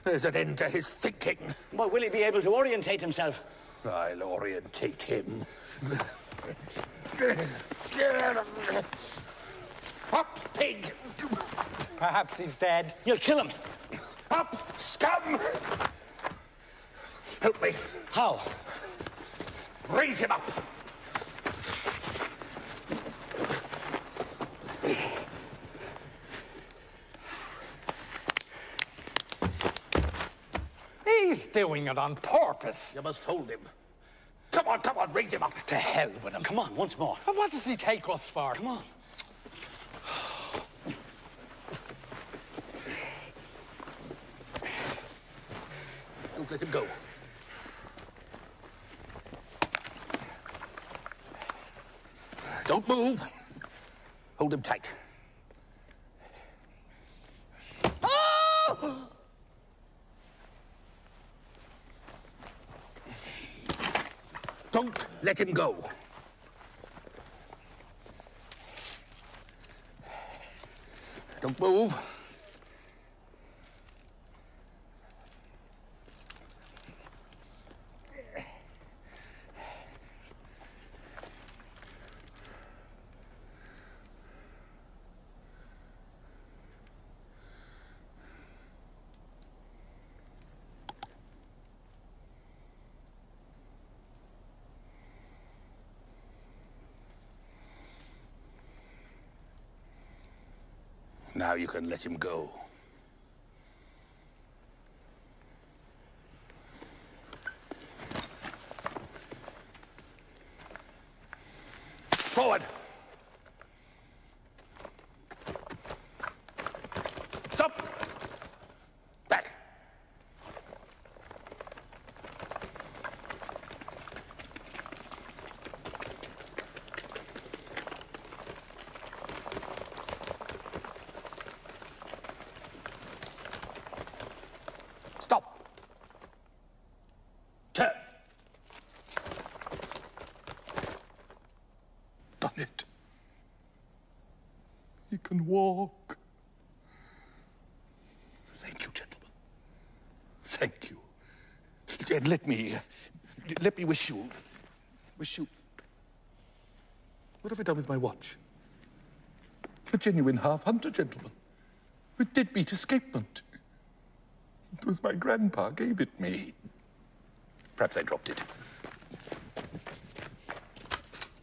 There's an end to his thinking. But will he be able to orientate himself? I'll orientate him. Up, pig! Perhaps he's dead. You'll kill him. Up, scum! Help me. How? Raise him up. He's doing it on purpose. You must hold him. Come on, raise him up. To hell with him. Come on, once more. And what does he take us for? Come on. Don't let him go. Don't move. Hold him tight. Oh! Don't let him go. Don't move. Now you can let him go. Forward! Stop! Back! He can walk. Thank you, gentlemen. Thank you. And let me wish you. What have I done with my watch? A genuine half-hunter, gentlemen. With deadbeat escapement. It was my grandpa gave it me. Perhaps I dropped it.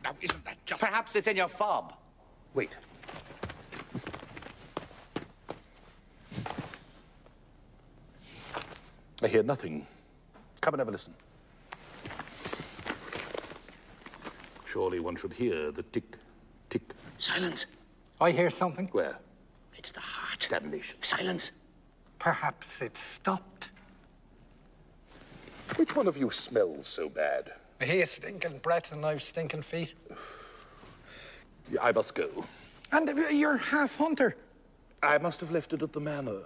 Now, isn't that just... Perhaps it's in your fob. Wait. I hear nothing. Come and have a listen. Surely one should hear the tick, tick. Silence. I hear something. Where? It's the heart. Damnation. Silence. Perhaps it's stopped. Which one of you smells so bad? He has stinking breath and I've stinking feet. I must go. And you're half-hunter. I must have left it at the manor.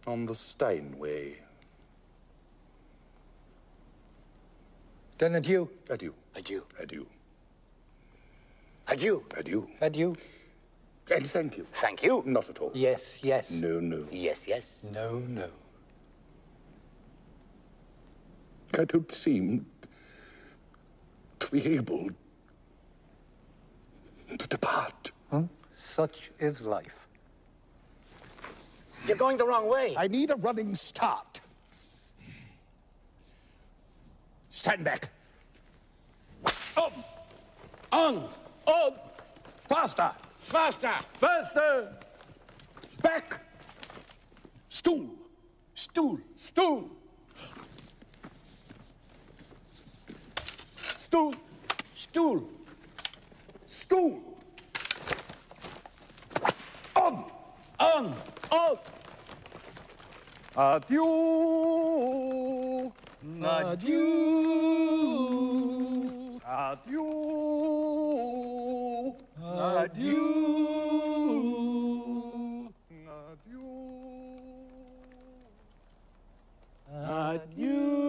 On the Steinway. Then adieu. Adieu. Adieu. Adieu. Adieu. Adieu. Adieu. And thank you. Thank you. Not at all. Yes, yes. No, no. Yes, yes. No, no. I don't seem to be able to depart. Huh? Such is life. You're going the wrong way. I need a running start. Stand back. On. Faster. Faster. Faster. Back. Stool. Stool. Stool. Stool. Stool. Stool. On. On. Adieu. Adieu. Adieu. Adieu. Adieu.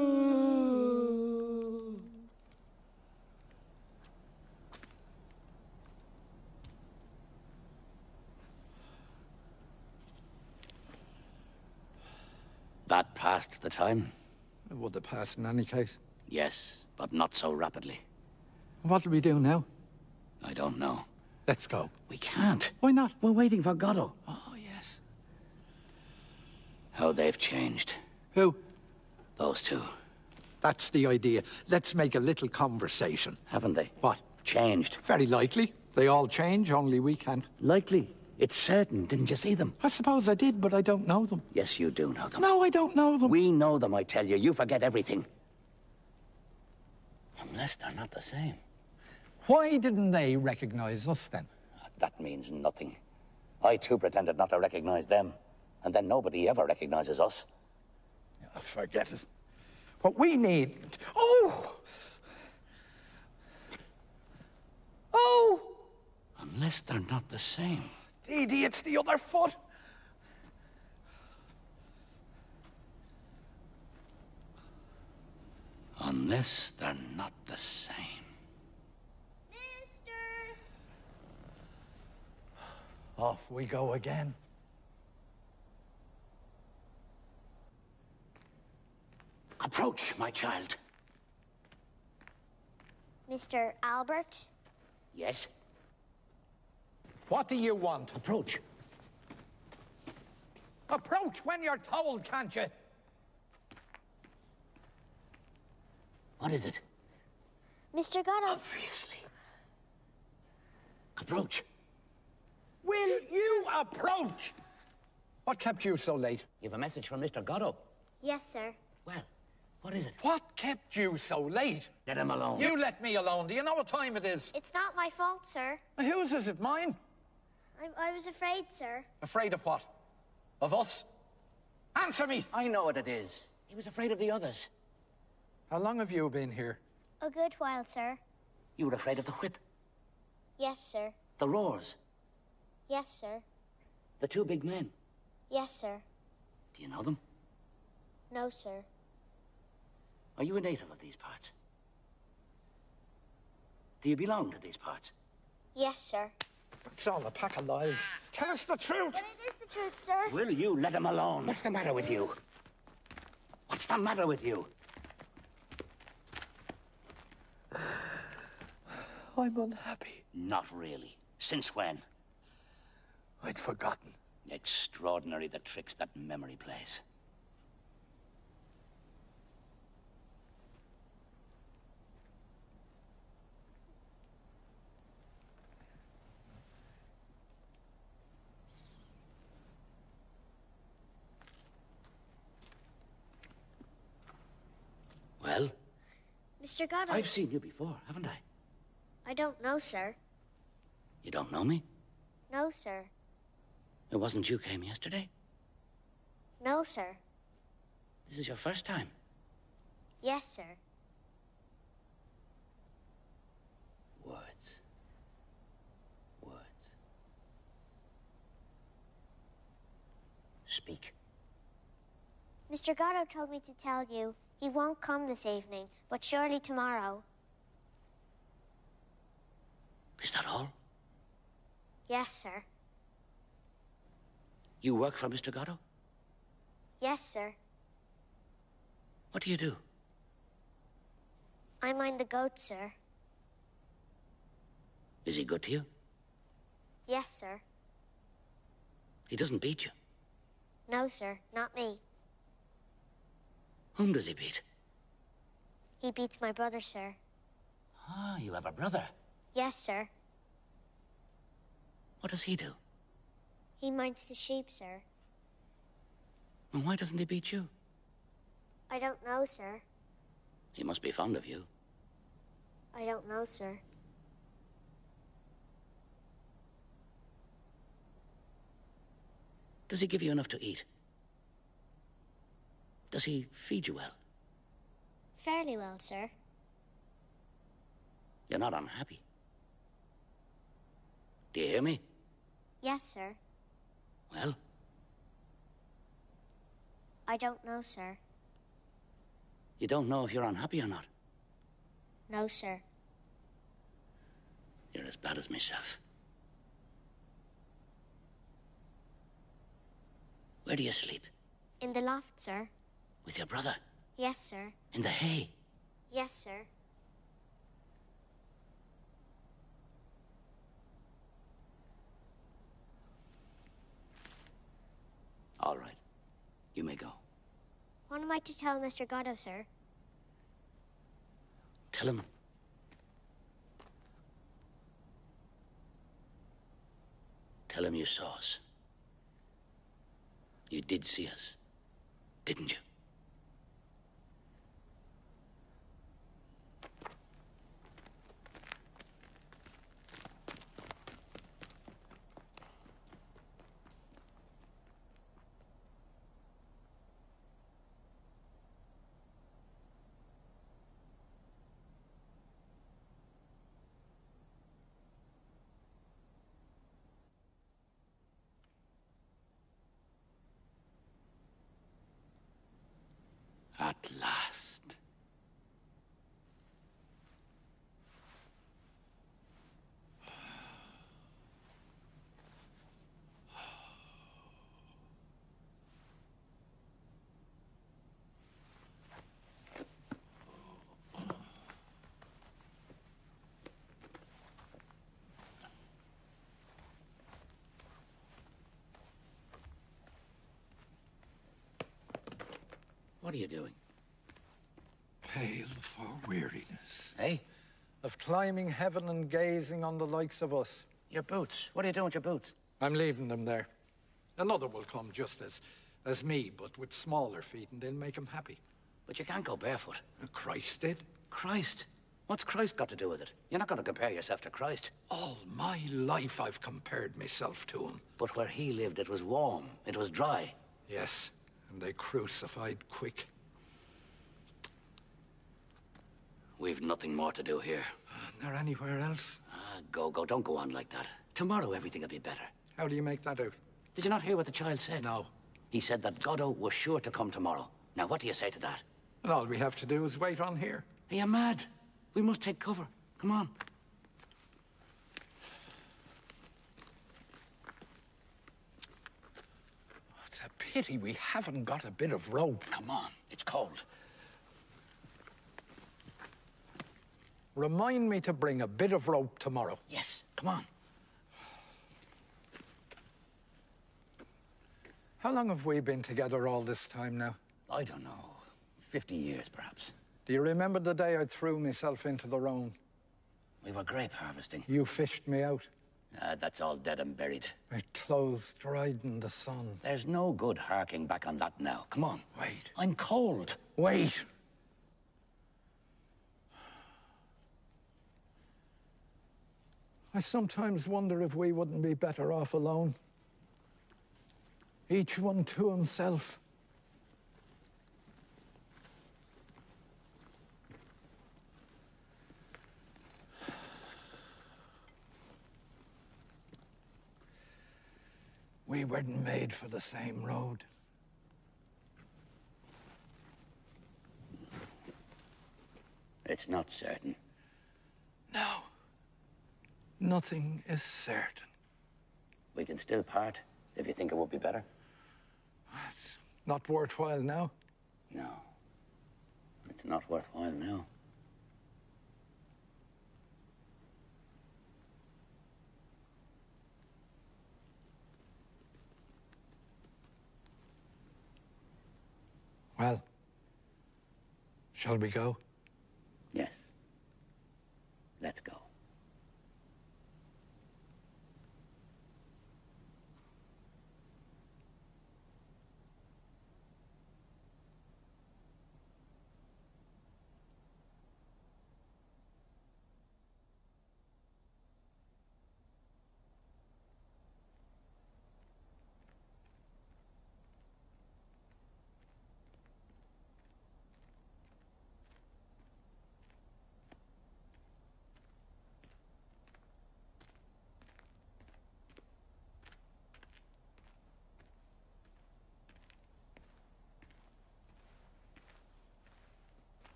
That passed the time. It would have passed in any case. Yes, but not so rapidly. What do we do now? I don't know. Let's go. We can't. Why not? We're waiting for Goddo. Oh, yes. How they've changed. Who? Those two. That's the idea. Let's make a little conversation. Haven't they? What? Changed. Very likely. They all change, only we can't. Likely. It's certain. Didn't you see them? I suppose I did, but I don't know them. Yes, you do know them. No, I don't know them. We know them, I tell you. You forget everything. Unless they're not the same. Why didn't they recognize us then? That means nothing. I too pretended not to recognize them. And then nobody ever recognizes us. Oh, forget it. What we need... Oh! Oh! Unless they're not the same. Edie, it's the other foot. Unless they're not the same. Mister! Off we go again. Approach, my child. Mr. Albert? Yes? What do you want? Approach. Approach when you're told, can't you? What is it? Mr. Goddo? Obviously. Approach. Will you approach? What kept you so late? You've a message from Mr. Goddo. Yes, sir. Well, what is it? What kept you so late? Let him alone. You let me alone. Do you know what time it is? It's not my fault, sir. Whose is it? Mine? I was afraid, sir. Afraid of what? Of us? Answer me! I know what it is. He was afraid of the others. How long have you been here? A good while, sir. You were afraid of the whip, Yes, sir. the roars, Yes, sir. the two big men. Yes, sir. Do you know them? No, sir. Are you a native of these parts? Do you belong to these parts? Yes, sir. It's all a pack of lies. Tell us the truth. But it is the truth, sir. Will you let him alone? What's the matter with you? What's the matter with you? I'm unhappy. Not really. Since when? I'd forgotten. Extraordinary the tricks that memory plays. Well? Mr. Goddard. I've seen you before, haven't I? I don't know, sir. You don't know me? No, sir. It wasn't you came yesterday? No, sir. This is your first time? Yes, sir. Words. Words. Speak. Mr. Gatto told me to tell you he won't come this evening, but surely tomorrow. Is that all? Yes, sir. You work for Mr. Gatto? Yes, sir. What do you do? I mind the goat, sir. Is he good to you? Yes, sir. He doesn't beat you. No, sir, not me. Whom does he beat? He beats my brother, sir. Ah, you have a brother. Yes, sir. What does he do? He minds the sheep, sir. And why doesn't he beat you? I don't know, sir. He must be fond of you. I don't know, sir. Does he give you enough to eat? Does he feed you well? Fairly well, sir. You're not unhappy. Do you hear me? Yes, sir. Well? I don't know, sir. You don't know if you're unhappy or not? No, sir. You're as bad as myself. Where do you sleep? In the loft, sir. With your brother? Yes, sir. In the hay? Yes, sir. All right. You may go. What am I to tell Mr. Gatto, sir? Tell him. Tell him you saw us. You did see us, didn't you? At last. What are you doing? Pale for weariness. Hey? Of climbing heaven and gazing on the likes of us. Your boots. What are you doing with your boots? I'm leaving them there. Another will come just as me, but with smaller feet, and they'll make him happy. But you can't go barefoot. Christ did. Christ? What's Christ got to do with it? You're not going to compare yourself to Christ. All my life I've compared myself to him. But where he lived, it was warm. It was dry. Yes, and they crucified quick. We've nothing more to do here. Isn't there anywhere else? Ah, go. Don't go on like that. Tomorrow everything will be better. How do you make that out? Did you not hear what the child said? No. He said that Godot was sure to come tomorrow. Now, what do you say to that? And all we have to do is wait on here. Are you mad? We must take cover. Come on. pity we haven't got a bit of rope. Come on, it's cold. Remind me to bring a bit of rope tomorrow. Yes, come on. How long have we been together all this time now? I don't know. 50 years, perhaps. Do you remember the day I threw myself into the Rhone? We were grape harvesting. You fished me out. That's all dead and buried. My clothes dried in the sun. There's no good harking back on that now. Come on. Wait. I'm cold. Wait! I sometimes wonder if we wouldn't be better off alone. Each one to himself. We weren't made for the same road. It's not certain. No. Nothing is certain. We can still part, if you think it would be better. It's not worthwhile now. No. It's not worthwhile now. Well, shall we go? Yes. Let's go.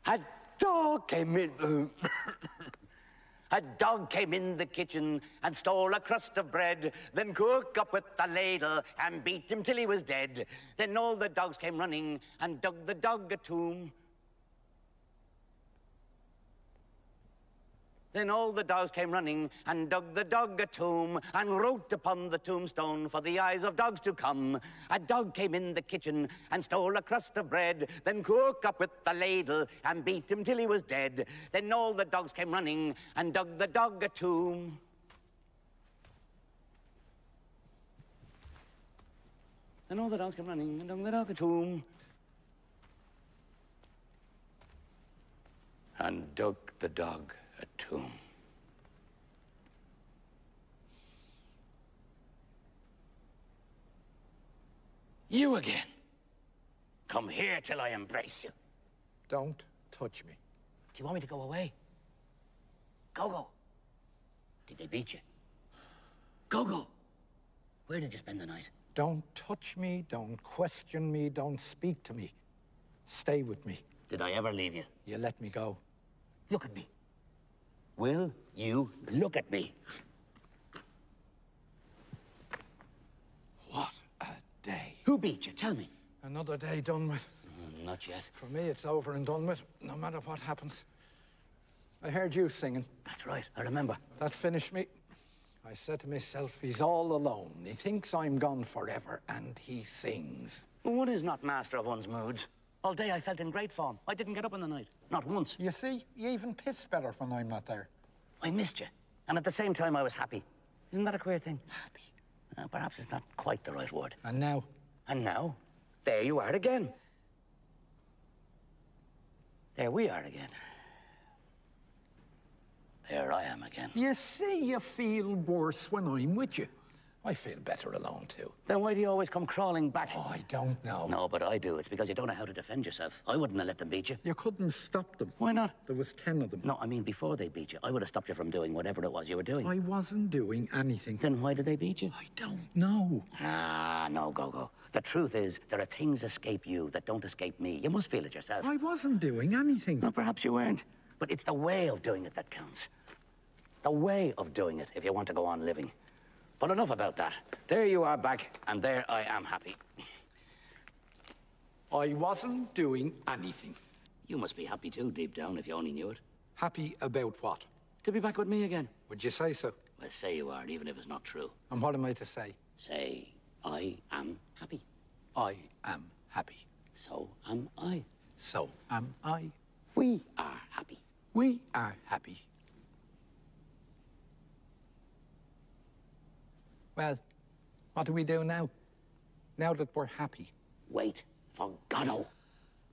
A dog came in. A dog came in the kitchen and stole a crust of bread, then cooked up with the ladle and beat him till he was dead. Then all the dogs came running and dug the dog a tomb. Then all the dogs came running and dug the dog a tomb and wrote upon the tombstone for the eyes of dogs to come. A dog came in the kitchen and stole a crust of bread, then cooked up with the ladle and beat him till he was dead. Then all the dogs came running and dug the dog a tomb. Then all the dogs came running and dug the dog a tomb. And dug the dog a tomb. You again. Come here till I embrace you. Don't touch me. Do you want me to go away? Go. Did they beat you? Go. Where did you spend the night? Don't touch me, don't question me, don't speak to me. Stay with me. Did I ever leave you? You let me go. Look at me. Will you look at me? What a day. Who beat you? Tell me. Another day done with. Not yet. For me, it's over and done with, no matter what happens. I heard you singing. That's right, I remember. That finished me. I said to myself, he's all alone. He thinks I'm gone forever, and he sings. One is not master of one's moods. All day I felt in great form. I didn't get up in the night. Not once. You see, you even piss better when I'm not there. I missed you. And at the same time, I was happy. Isn't that a queer thing? Happy. Perhaps it's not quite the right word. And now? And now, there you are again. There we are again. There I am again. You see, you feel worse when I'm with you. I feel better alone, too. Then why do you always come crawling back? Oh, I don't know. No, but I do. It's because you don't know how to defend yourself. I wouldn't have let them beat you. You couldn't stop them. Why not? There was 10 of them. No, I mean before they beat you. I would have stopped you from doing whatever it was you were doing. I wasn't doing anything. Then why did they beat you? I don't know. Ah, no, Gogo. The truth is, there are things escape you that don't escape me. You must feel it yourself. I wasn't doing anything. No, perhaps you weren't. But it's the way of doing it that counts. The way of doing it if you want to go on living. But enough about that. There you are back, and there I am happy. I wasn't doing anything. You must be happy too, deep down, if you only knew it. Happy about what? To be back with me again. Would you say so? Well, say you are, even if it's not true. And what am I to say? Say, I am happy. I am happy. So am I. So am I. We are happy. We are happy. Well, what do we do now? Now that we're happy. Wait for Goddo.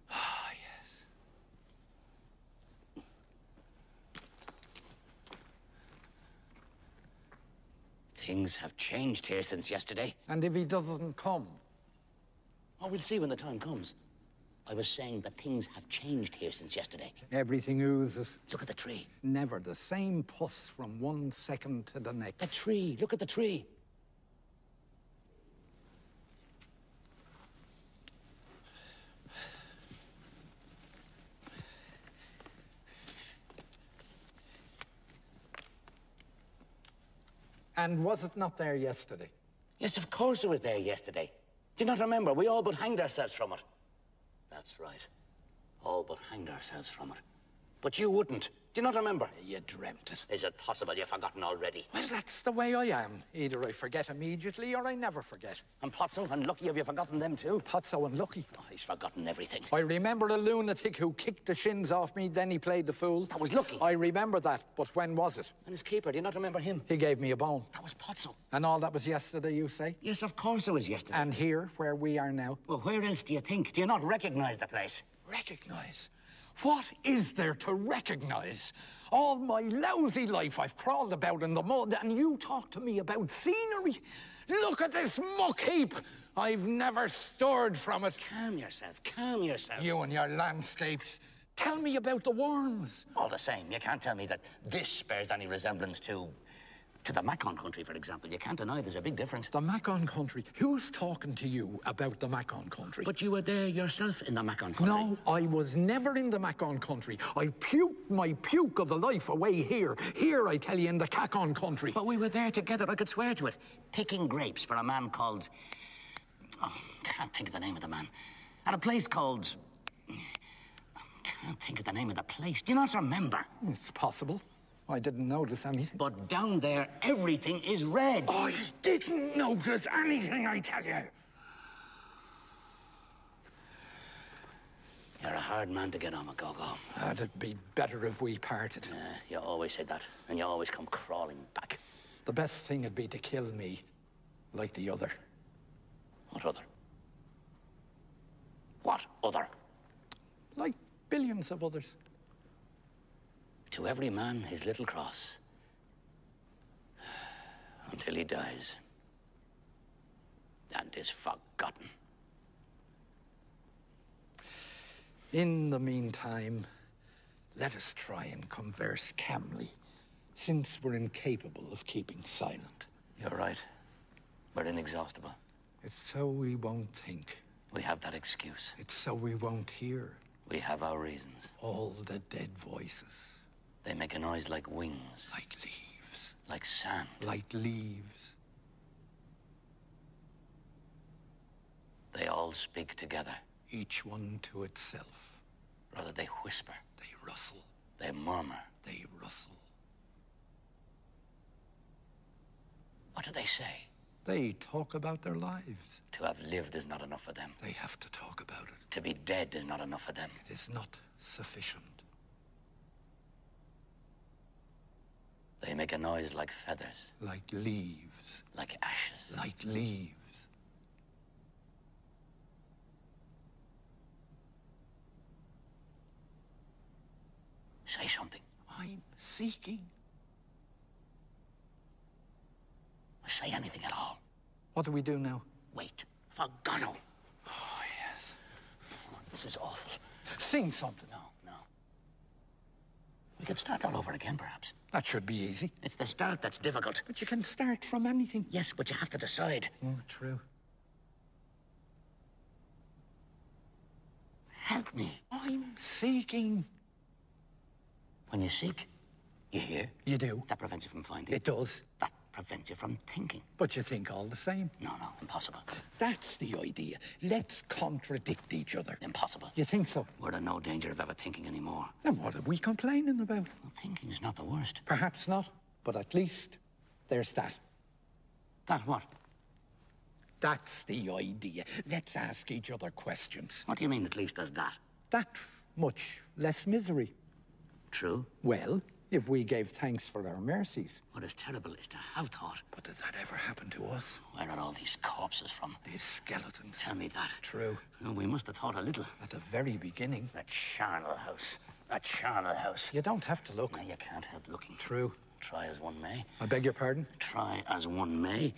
Ah, yes. Things have changed here since yesterday. And if he doesn't come? Oh, we'll see when the time comes. I was saying that things have changed here since yesterday. Everything oozes. Look at the tree. Never the same puss from one second to the next. The tree. Look at the tree. And was it not there yesterday? Yes, of course it was there yesterday. Do you not remember? We all but hanged ourselves from it. That's right. All but hanged ourselves from it. But you wouldn't. Do you not remember? You dreamt it. Is it possible you've forgotten already? Well, that's the way I am. Either I forget immediately or I never forget. And Potso and Lucky, have you forgotten them too? Potso and Lucky. Oh, he's forgotten everything. I remember a lunatic who kicked the shins off me, then he played the fool. That was Lucky. I remember that, but when was it? And his keeper, do you not remember him? He gave me a bone. That was Potso. And all that was yesterday, you say? Yes, of course it was yesterday. And here, where we are now? Well, where else do you think? Do you not recognize the place? Recognise? What is there to recognise? All my lousy life I've crawled about in the mud, and you talk to me about scenery? Look at this muck heap! I've never stirred from it. Calm yourself, calm yourself. You and your landscapes. Tell me about the worms. All the same, you can't tell me that this bears any resemblance to the Macon country, for example. You can't deny there's a big difference. The Macon country? Who's talking to you about the Macon country? But you were there yourself in the Macon country. No, I was never in the Macon country. I puked my puke of the life away here. Here, I tell you, in the Cacon country. But we were there together, I could swear to it. Picking grapes for a man called... Oh, can't think of the name of the man. And a place called... Can't think of the name of the place. Do you not remember? It's possible. I didn't notice anything. But down there, everything is red. I didn't notice anything, I tell you. You're a hard man to get on with, Gogo. It'd be better if we parted. You always say that, and you always come crawling back. The best thing would be to kill me, like the other. What other? What other? Like billions of others. To every man his little cross. Until he dies. And is forgotten. In the meantime, let us try and converse calmly, since we're incapable of keeping silent. You're right. We're inexhaustible. It's so we won't think. We have that excuse. It's so we won't hear. We have our reasons. All the dead voices. They make a noise like wings. Like leaves. Like sand. Like leaves. They all speak together. Each one to itself. Rather, they whisper. They rustle. They murmur. They rustle. What do they say? They talk about their lives. To have lived is not enough for them. They have to talk about it. To be dead is not enough for them. It is not sufficient. They make a noise like feathers. Like leaves. Like ashes. Like leaves. Say something. I'm seeking. Say anything at all. What do we do now? Wait for Goddo. Oh, yes. This is awful. Sing something. No. We could start all over again, perhaps. That should be easy. It's the start that's difficult. But you can start from anything. Yes, but you have to decide. Oh, true. Help me. I'm seeking. When you seek, you hear. You do. That prevents you from finding. It does. That prevents you from thinking. But you think all the same. No, impossible. That's the idea. Let's contradict each other. Impossible. You think so? We're in no danger of ever thinking anymore. Then what are we complaining about? Well, thinking's not the worst. Perhaps not, but at least there's that. That what? That's the idea. Let's ask each other questions. What do you mean at least there's that? That much less misery. True. Well, if we gave thanks for our mercies. What is terrible is to have thought. But did that ever happen to us? Where are all these corpses from? These skeletons. Tell me that. True. No, we must have thought a little. At the very beginning. That charnel house. That charnel house. You don't have to look. No, you can't help looking. True. Try as one may. I beg your pardon? Try as one may.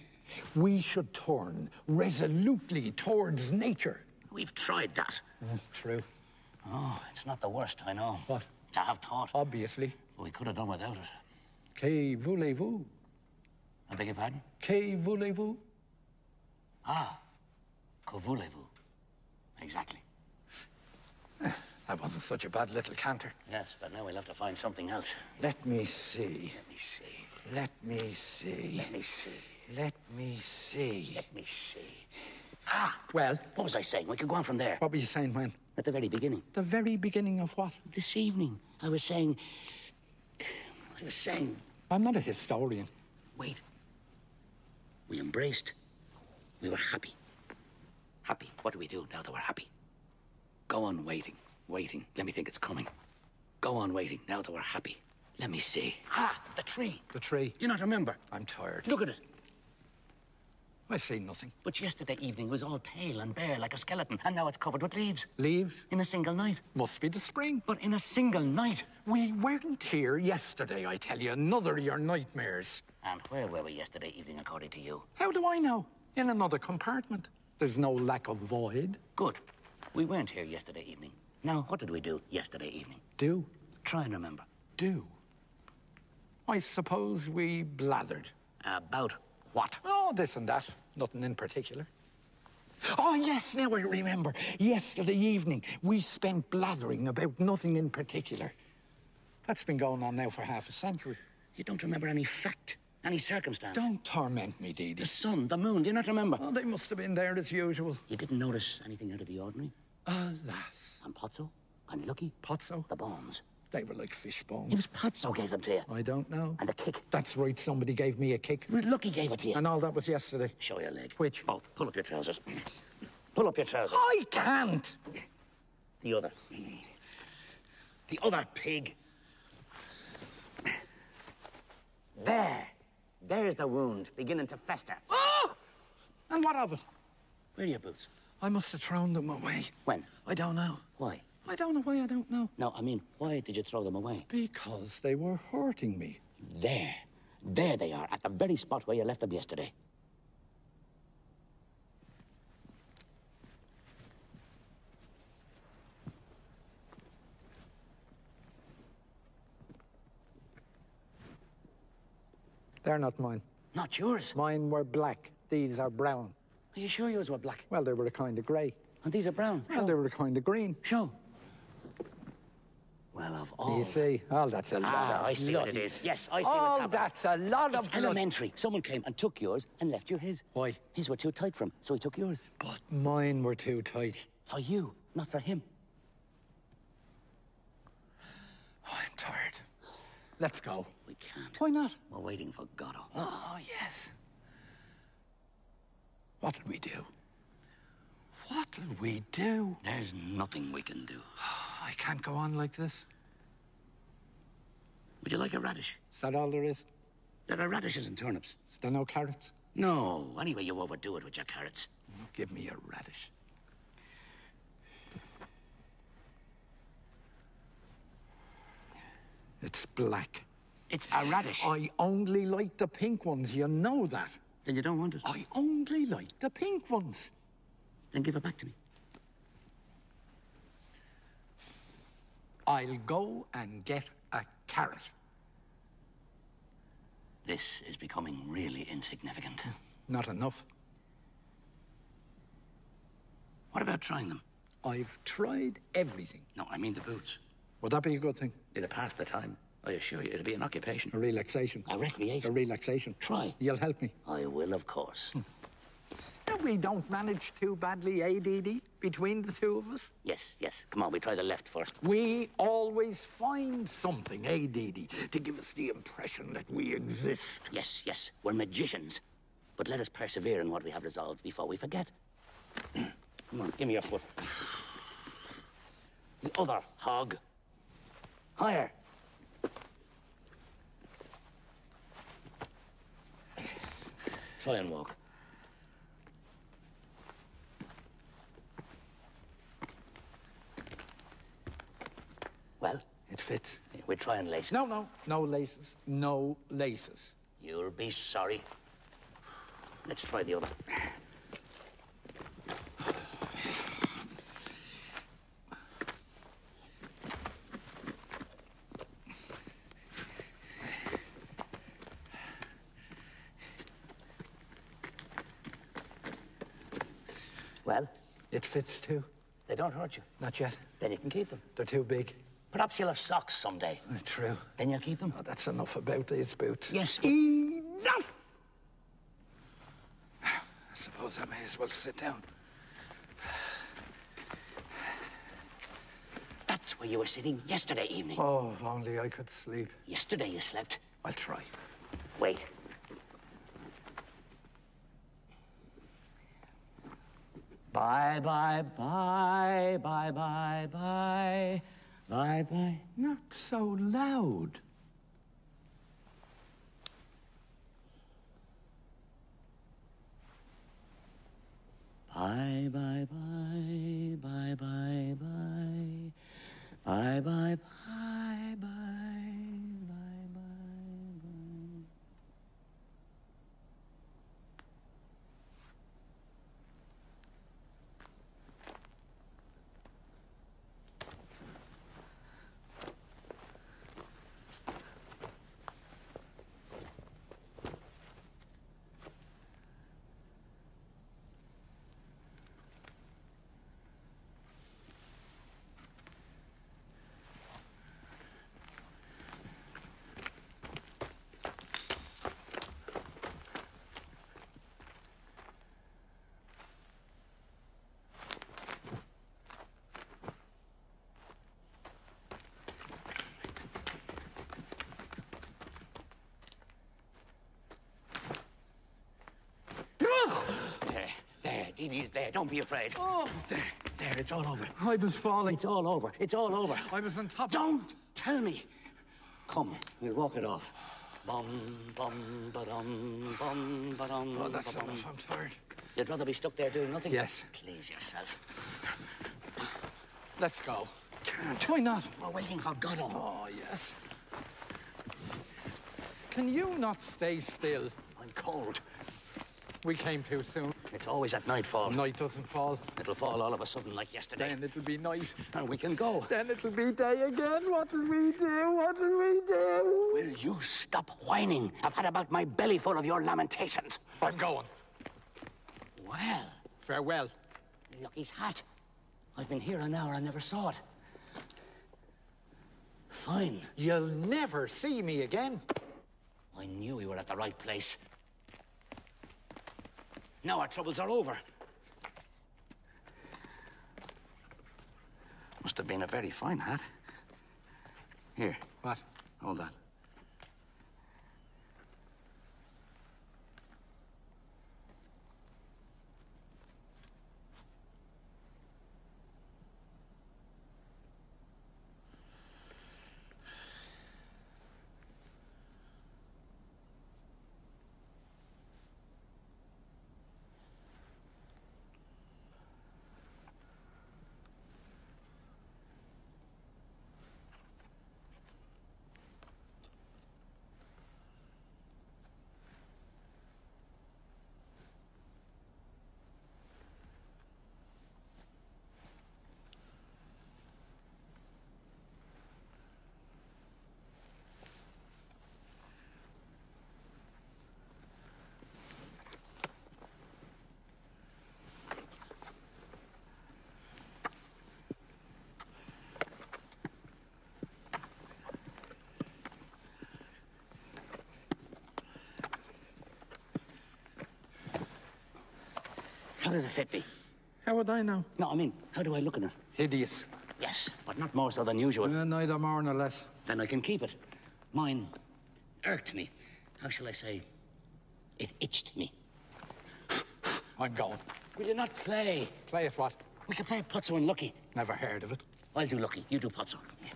We should turn resolutely towards nature. We've tried that. True. Oh, it's not the worst, I know. What? To have thought. Obviously. But we could have done without it. Que voulez-vous? I beg your pardon? Que voulez-vous? Ah. Que voulez-vous? Exactly. That wasn't such a bad little canter. Yes, but now we'll have to find something else. Let me see. Let me see. Let me see. Let me see. Let me see. Let me see. Ah, well, What was I saying? We could go on from there. what were you saying when? At the very beginning. The very beginning of what? This evening, I was saying... I'm not a historian. Wait. We embraced. We were happy. Happy. What do we do now that we're happy? Go on waiting. Waiting. Let me think it's coming. Go on waiting now that we're happy. Let me see. Ah, the tree. The tree. Do you not remember? I'm tired. Look at it. I see nothing. But yesterday evening was all pale and bare like a skeleton, and now it's covered with leaves. Leaves? In a single night. Must be the spring. But in a single night. We weren't here yesterday, I tell you. Another of your nightmares. And where were we yesterday evening, according to you? How do I know? In another compartment. There's no lack of void. Good. We weren't here yesterday evening. Now, what did we do yesterday evening? Do. Try and remember. Do. I suppose we blathered. About what? Oh, this and that. Nothing in particular. Oh, yes, now I remember. Yesterday evening, we spent blathering about nothing in particular. That's been going on now for half a century. You don't remember any fact, any circumstance? Don't torment me, Dee Dee. The sun, the moon, do you not remember? Oh, they must have been there as usual. You didn't notice anything out of the ordinary? Alas. And Pozzo? And Lucky? Pozzo? The bones. They were like fish bones. It was Pozzo gave them to you. I don't know. And the kick. That's right, somebody gave me a kick. It was Lucky gave it to you. And all that was yesterday. Show your leg. Which? Both. Pull up your trousers. Pull up your trousers. I can't! The other. The other pig. There. There's the wound, beginning to fester. Oh! And what of it? Where are your boots? I must have thrown them away. When? I don't know. Why? I don't know why I don't know. No, I mean, why did you throw them away? Because they were hurting me. There. There they are, at the very spot where you left them yesterday. They're not mine. Not yours. Mine were black. These are brown. Are you sure yours were black? Well, they were a kind of grey. And these are brown. And they were a kind of green. Show. Well, of all... You see? Oh, that's a lot of I see what it bloody- is. Yes, I see what's Oh, happening. that's a lot It's of blood. elementary. Someone came and took yours and left you his. Why? His were too tight for him, so he took yours. But mine were too tight. For you, not for him. Oh, I'm tired. Let's go. We can't. Why not? We're waiting for Goddo. Oh, yes. What'll we do? What'll we do? There's nothing we can do. I can't go on like this. Would you like a radish? Is that all there is? There are radishes and turnips. Is there no carrots? No. Anyway, you overdo it with your carrots. Give me a radish. It's black. It's a radish. I only like the pink ones, you know that. Then you don't want it. I only exactly like the pink ones. Then give it back to me. I'll go and get a carrot. This is becoming really insignificant. Not enough. What about trying them? I've tried everything. No, I mean the boots. Would that be a good thing? It'll pass the time. I assure you, it'll be an occupation. A relaxation. A recreation. A relaxation. Try. You'll help me. I will, of course. No, we don't manage too badly, ADD, between the two of us. Yes, yes. Come on, we try the left first. We always find something, ADD, to give us the impression that we exist. Yes, yes. We're magicians. But let us persevere in what we have resolved before we forget. Come on, give me your foot. The other hog. Higher. Try and walk. Well? It fits. We'll try and lace it. No, no laces. No laces. You'll be sorry. Let's try the other. Well? It fits too. They don't hurt you. Not yet. Then you can keep them. They're too big. Perhaps you'll have socks someday. True. Then you'll keep them. Oh, that's enough about these boots. Yes, but... Enough! I suppose I may as well sit down. That's where you were sitting yesterday evening. Oh, if only I could sleep. Yesterday you slept. I'll try. Wait. Bye, bye, bye, bye, bye, bye, bye, bye. Not so loud. Bye, bye, bye, bye, bye, bye, bye, bye, bye, bye, bye, bye, bye. There, Devi's there. Don't be afraid. Oh. There, it's all over. I was falling. It's all over. It's all over. I was on top. Don't tell me. Come, we'll walk it off. Bum, bum, ba-dum, bum, ba-dum. Oh, that's ba-dum. enough. I'm tired. You'd rather be stuck there doing nothing? Yes. Please yourself. Let's go. Why not? We're waiting for Godot. Oh, yes. Can you not stay still? I'm cold. We came too soon. It's always at nightfall. Night doesn't fall. It'll fall all of a sudden like yesterday. Then it'll be night. And we can go. Then it'll be day again. What'll we do? What'll we do? Will you stop whining? I've had about my belly full of your lamentations. I'm going. Well, Farewell. look, his hat. I've been here an hour and never saw it. Fine. You'll never see me again. I knew we were at the right place. Now our troubles are over. Must have been a very fine hat. Here. What? Hold that. How does it fit me? How would I know? No, I mean, how do I look in it? Hideous. Yes, but not more so than usual. Neither more nor less. Then I can keep it. Mine irked me. How shall I say? It itched me. I'm going. Will you not play? Play at what? We can play Putzo and Lucky. Never heard of it. I'll do Lucky. You do Putzo. Yeah.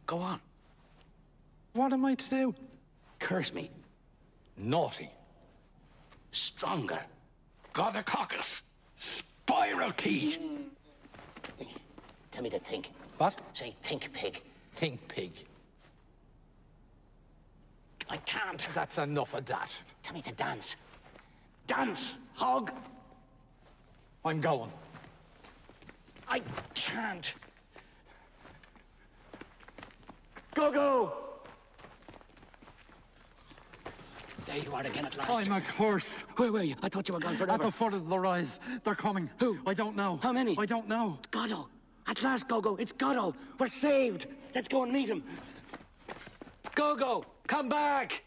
Go on. What am I to do? Curse me. Naughty. Stronger. Gonococcus. Spiral key. Tell me to think. What? Say, think, pig. Think pig. I can't. That's enough of that. Tell me to dance. Dance, hog. I'm going. I can't. Go. There you are again at last. I'm accursed. Where were you? I thought you were gone forever. At the foot of the rise. They're coming. Who? I don't know. How many? I don't know. Goddo. At last, Gogo. It's Goddo. We're saved. Let's go and meet him. Gogo, come back.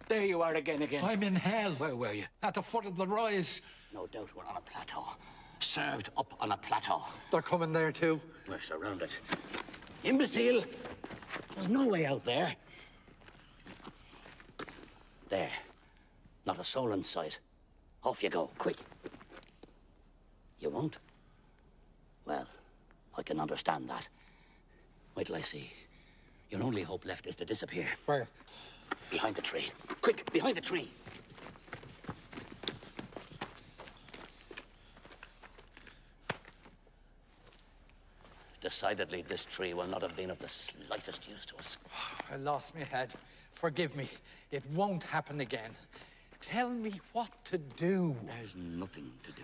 There you are again. I'm in hell. Where were you? At the foot of the rise. No doubt we're on a plateau. Served up on a plateau. They're coming there too. We're surrounded. Imbecile! There's no way out there. There. Not a soul in sight. Off you go, quick. You won't? Well, I can understand that. Wait till I see. Your only hope left is to disappear. Where? Behind the tree. Quick, behind the tree. Decidedly, this tree will not have been of the slightest use to us. I lost my head. Forgive me. It won't happen again. Tell me what to do. There's nothing to do.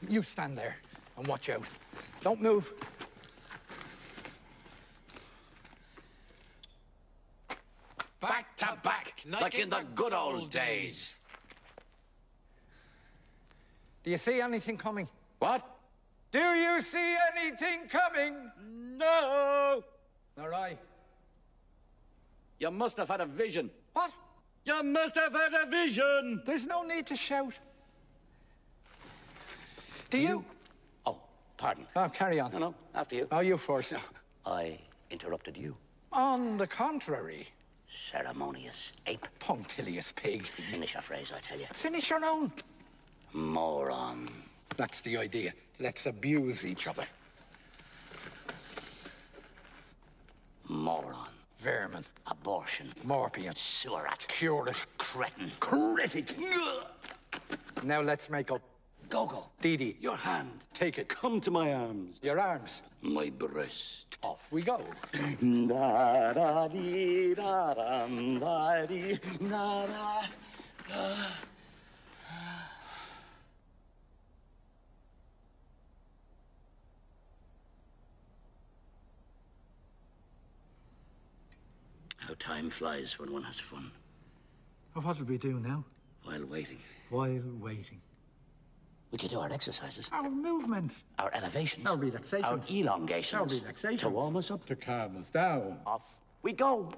You stand there and watch out. Don't move. Back to back, like in the good old days. Do you see anything coming? What? Do you see anything coming? No! Nor I. You must have had a vision. What? You must have had a vision! There's no need to shout. Do you? Oh, pardon. Oh, carry on. No, after you. Oh, you first. I interrupted you. On the contrary. Ceremonious ape. Punctilious pig. Finish a phrase, I tell you. Finish your own. Moron. That's the idea. Let's abuse each other. Moron. Vermin. Abortion. Morpion. Sewer rat. Curate. Cretin. Critic. Now let's make up. Gogo. Dee. Your hand. Take it. Come to my arms. Your arms. My breast. Off we go. Da-da-dee-da-dum-da-dee, da-da. How time flies when one has fun. Well, what'll we do now? While waiting. While waiting. We could do our exercises, Our movements. our elevations, Our relaxations. our elongations. Our relaxations. To warm us up. To calm us down. Off we go.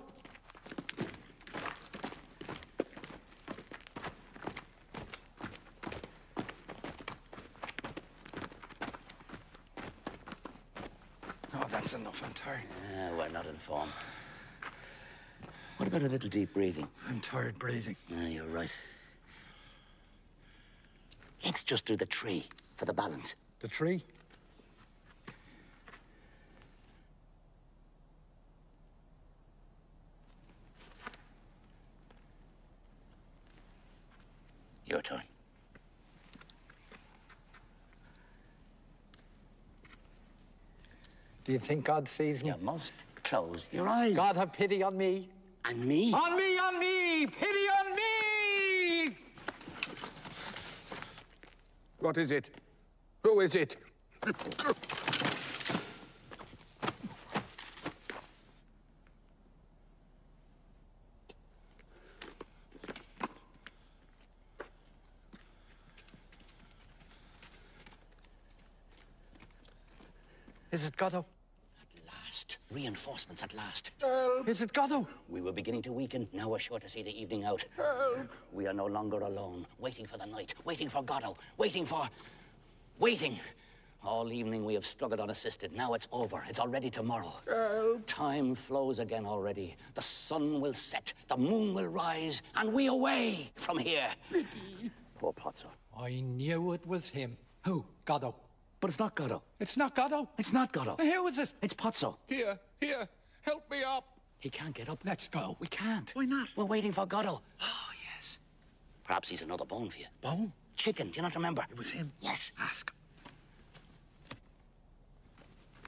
Oh, that's enough. I'm tired. We're not in form. What about a little deep breathing? I'm tired breathing. You're right. Let's just do the tree for the balance. The tree? Your turn. Do you think God sees me? You must close your eyes. God have pity on me. And me. On me, on me! Pity on me! What is it? Who is it? Is it Goddo? At last. Reinforcements at last. Is it Goddo? We were beginning to weaken. Now we're sure to see the evening out. We are no longer alone. Waiting for the night. Waiting for Goddo. Waiting. All evening we have struggled unassisted. Now it's over. It's already tomorrow. Time flows again already. The sun will set. The moon will rise. And we away from here. Poor Pozzo. I knew it was him. Who? Goddo. But it's not Goddo. It's not Goddo. It's not Goddo. Who is it? It's Pozzo. Here, help me up. He can't get up. Let's go. We can't. Why not? We're waiting for Goddo. Oh, yes. Perhaps he's another bone for you. Bone? Chicken, do you not remember? It was him. Yes. Ask.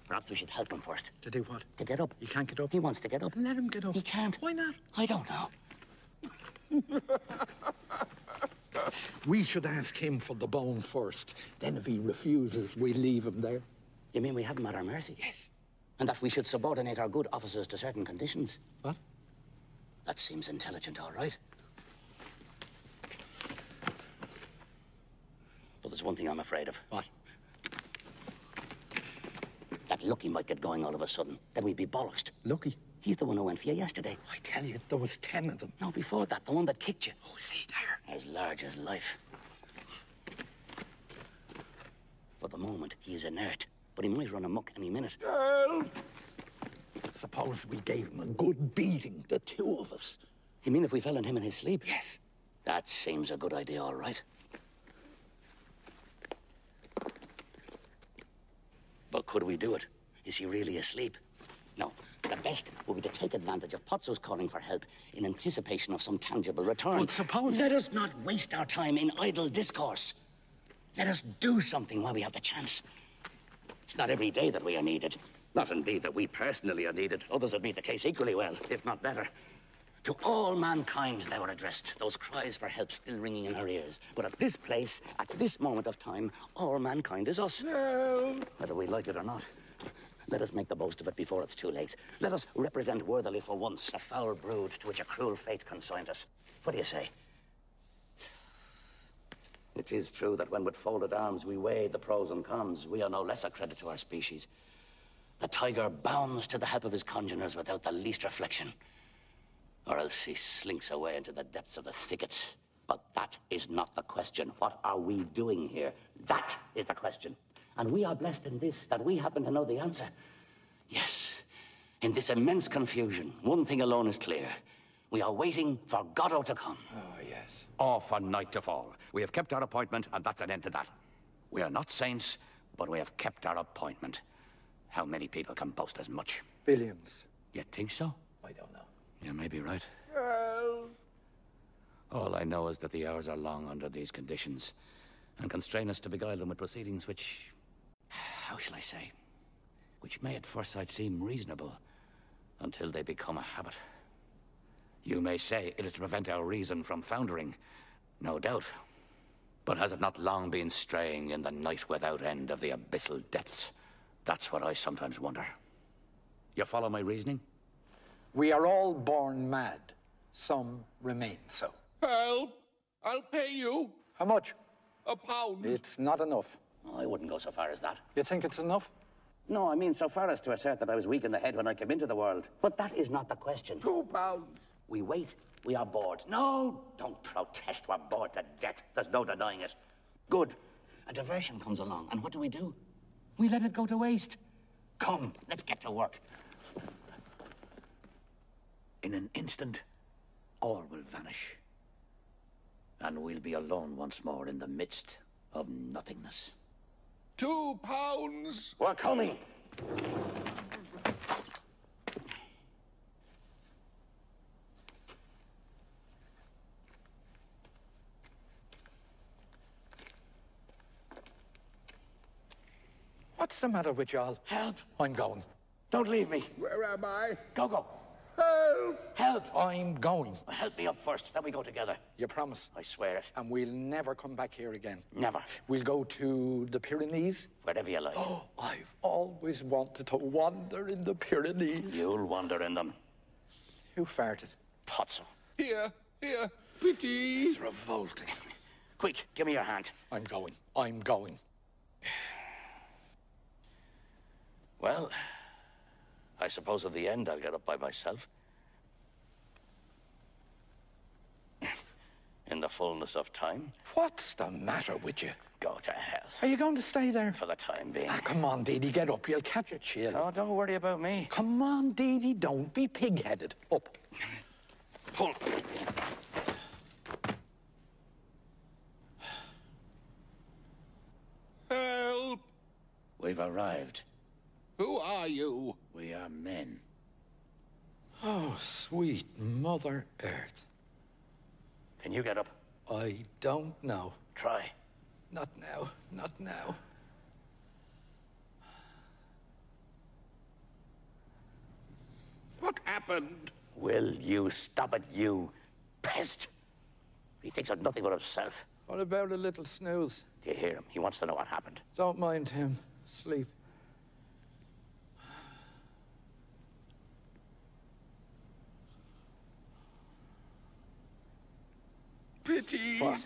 Perhaps we should help him first. To do what? To get up. He can't get up. He wants to get up. Let him get up. He can't. Why not? I don't know. We should ask him for the bone first. Then if he refuses, we leave him there. You mean we have him at our mercy? Yes. And that we should subordinate our good officers to certain conditions? What? That seems intelligent, all right. But there's one thing I'm afraid of. What? That Lucky might get going all of a sudden. Then we'd be bollocksed. Lucky. He's the one who went for you yesterday. I tell you, there was 10 of them. No, before that, the one that kicked you. Oh, is he there? As large as life. For the moment, he is inert. But he might run amok any minute. Suppose we gave him a good beating, the two of us. You mean if we fell on him in his sleep? Yes. That seems a good idea, all right. But could we do it? Is he really asleep? No. The best would be to take advantage of Pozzo's calling for help in anticipation of some tangible return. But suppose... Let us not waste our time in idle discourse. Let us do something while we have the chance. It's not every day that we are needed. Not indeed that we personally are needed. Others would meet the case equally well, if not better. To all mankind they were addressed, those cries for help still ringing in our ears. But at this place, at this moment of time, all mankind is us. Whether we like it or not. Let us make the most of it before it's too late. Let us represent worthily for once the foul brood to which a cruel fate consigned us. What do you say? It is true that when with folded arms we weigh the pros and cons, we are no less a credit to our species. The tiger bounds to the help of his congeners without the least reflection. Or else he slinks away into the depths of the thickets. But that is not the question. What are we doing here? That is the question. And we are blessed in this, that we happen to know the answer. Yes, in this immense confusion, one thing alone is clear. We are waiting for Goddo to come. Oh, yes. Or for night to fall. We have kept our appointment, and that's an end to that. We are not saints, but we have kept our appointment. How many people can boast as much? Billions. You think so? I don't know. You may be right. All I know is that the hours are long under these conditions, and constrain us to beguile them with proceedings which... how shall I say? Which may at first sight seem reasonable, until they become a habit. You may say it is to prevent our reason from foundering, no doubt. But has it not long been straying in the night without end of the abyssal depths? That's what I sometimes wonder. You follow my reasoning? We are all born mad. Some remain so. Help! I'll pay you How much? £1. It's not enough. Oh, I wouldn't go so far as that. You think it's enough? No, I mean so far as to assert that I was weak in the head when I came into the world. But that is not the question. £2. We wait. We are bored. No, don't protest. We're bored to death. There's no denying it. Good. A diversion comes along, and what do? We let it go to waste. Come, let's get to work. In an instant, all will vanish. And we'll be alone once more in the midst of nothingness. £2. We're coming. What's the matter with y'all? Help. I'm going. Don't leave me. Where am I? Go. Help! Help. I'm going. Help me up first, then we go together. You promise? I swear it. And we'll never come back here again. Never. We'll go to the Pyrenees. Wherever you like. Oh, I've always wanted to wander in the Pyrenees. You'll wander in them. Who farted? Pozzo. Here, pity. It's revolting. Quick, give me your hand. I'm going. Well, I I suppose at the end I'll get up by myself. In the fullness of time. What's the matter with you? Go to hell. Are you going to stay there? For the time being. Ah, come on, Dee Dee, get up. You'll catch a chill. Oh, don't worry about me. Come on, Dee Dee, don't be pig-headed. Up. Pull. Help! We've arrived. Who are you? We are men. Oh, sweet Mother Earth. Can you get up? I don't know. Try. Not now, not now. What happened? Will you stop it, you pest? He thinks of nothing but himself. What about a little snooze? Do you hear him? He wants to know what happened. Don't mind him. Sleep. Pity. What?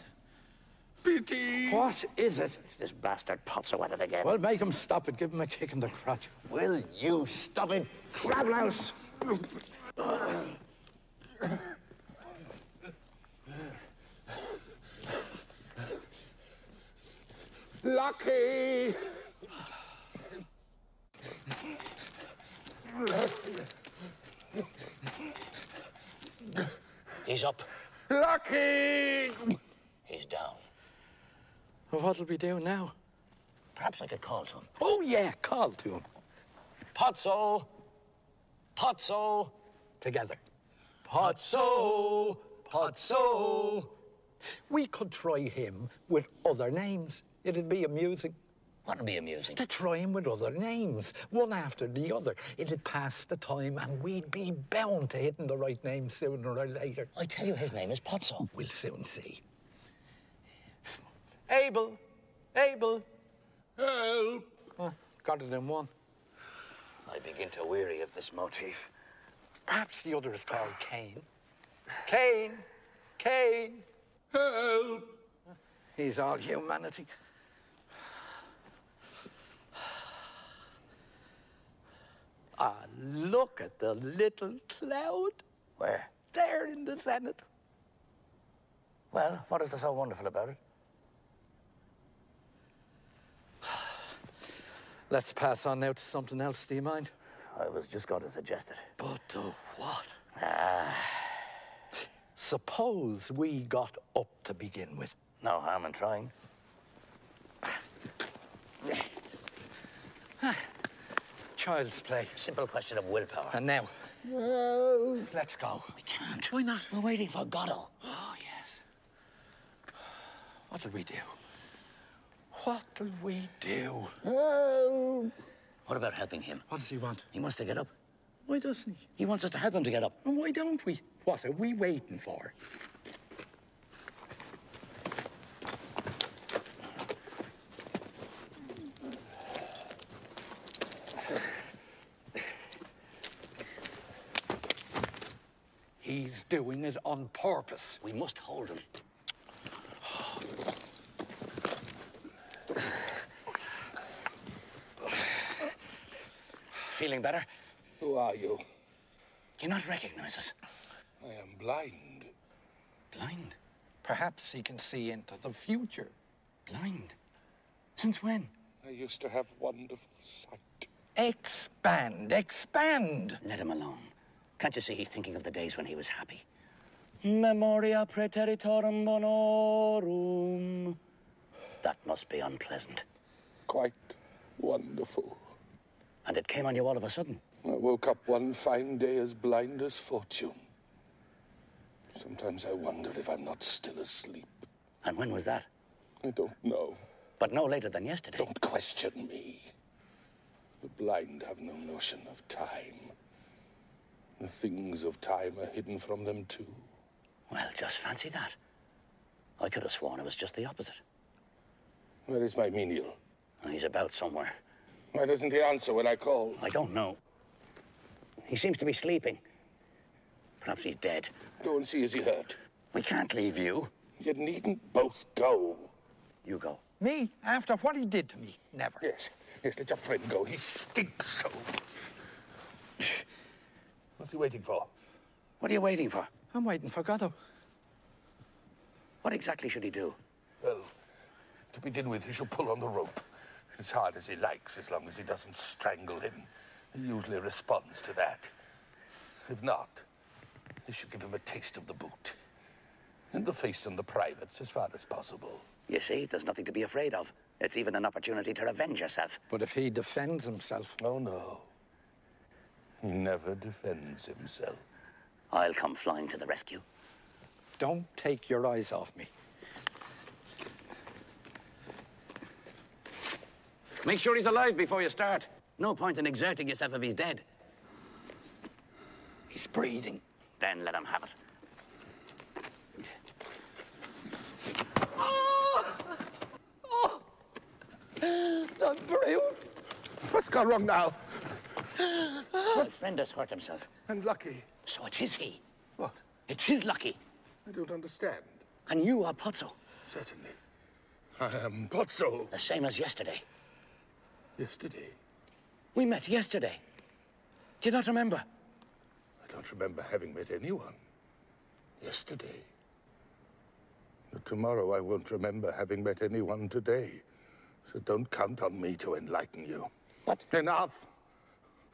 Pity. What is it? It's this bastard Potso at it again. Well, make him stop it. Give him a kick in the crotch. Will you stop it, crablouse? Lucky. He's up. Lucky. He's down. Well, what'll we do now? Perhaps I could call to him. Oh, yeah, call to him. Potso! Potso! Together. Potso! Potso! We could try him with other names. It'd be amusing. What'd be amusing? To try him with other names, one after the other. It'd pass the time and we'd be bound to hitting the right name sooner or later. I tell you, his name is Potso. We'll soon see. Abel! Abel! Help. Got it in one. I begin to weary of this motif. Perhaps the other is called Cain. Cain! Cain! Help. He's all humanity. Ah, look at the little cloud. Where? There in the zenith. Well, what is there so wonderful about it? Let's pass on now to something else, do you mind? I was just going to suggest it. But what? Suppose we got up to begin with. No harm in trying. Child's play. Simple question of willpower. And now, let's go. We can't. Why not? We're waiting for Goddo. Oh, yes. What'll we do? What'll we do? What about helping him? What does he want? He wants to get up. Why doesn't he? He wants us to help him to get up. And why don't we? What are we waiting for? He's doing it on purpose. We must hold him. Feeling better? Who are you? Do you not recognize us? I am blind. Blind? Perhaps he can see into the future. Blind? Since when? I used to have wonderful sight. Expand, expand. Let him alone. Can't you see he's thinking of the days when he was happy? Memoria praeteritorum bonorum. That must be unpleasant. Quite wonderful. And it came on you all of a sudden. I woke up one fine day as blind as fortune. Sometimes I wonder if I'm not still asleep. And when was that? I don't know. But no later than yesterday. Don't question me. The blind have no notion of time. The things of time are hidden from them too. Well, just fancy that. I could have sworn it was just the opposite. Where is my menial? He's about somewhere. Why doesn't he answer when I call? I don't know. He seems to be sleeping. Perhaps he's dead. Go and see, is he hurt? We can't leave you. You needn't both go. You go. Me? After what he did to me? Never. Yes, let your friend go. He stinks so. What's he waiting for? What are you waiting for? I'm waiting for Gatto. What exactly should he do? Well, to begin with, he should pull on the rope as hard as he likes, as long as he doesn't strangle him. He usually responds to that. If not, he should give him a taste of the boot. In the face and the privates, as far as possible. You see, there's nothing to be afraid of. It's even an opportunity to revenge yourself. But if he defends himself... Oh, no. He never defends himself. I'll come flying to the rescue. Don't take your eyes off me. Make sure he's alive before you start. No point in exerting yourself if he's dead. He's breathing. Then let him have it. The brute! What's gone wrong now? My friend has hurt himself. And Lucky. So it is he. What? It's his Lucky. I don't understand. And you are Pozzo. Certainly. I am Pozzo. The same as yesterday. Yesterday. We met yesterday. Do you not remember? I don't remember having met anyone. Yesterday. But tomorrow I won't remember having met anyone today. So don't count on me to enlighten you. What? Enough!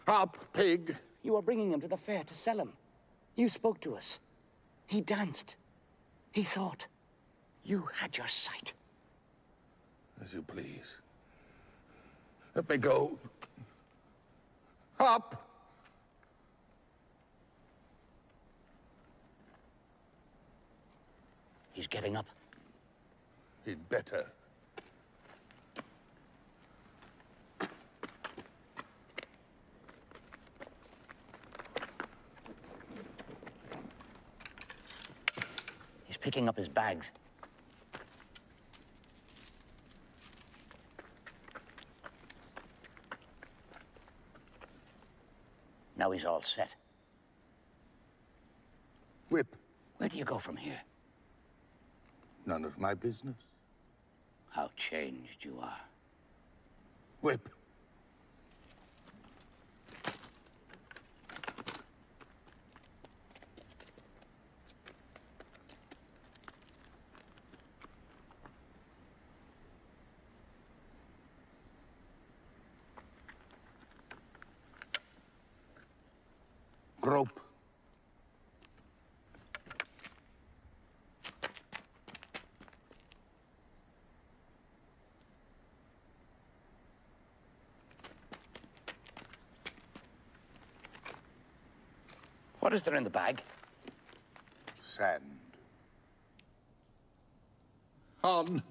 Up, pig! You were bringing him to the fair to sell him. You spoke to us. He danced. He thought. You had your sight. As you please. Let me go. Up! He's getting up. He'd better. He's picking up his bags. Now he's all set. Whip. Where do you go from here? None of my business. How changed you are. Whip. Grope. What is there in the bag? Sand. On.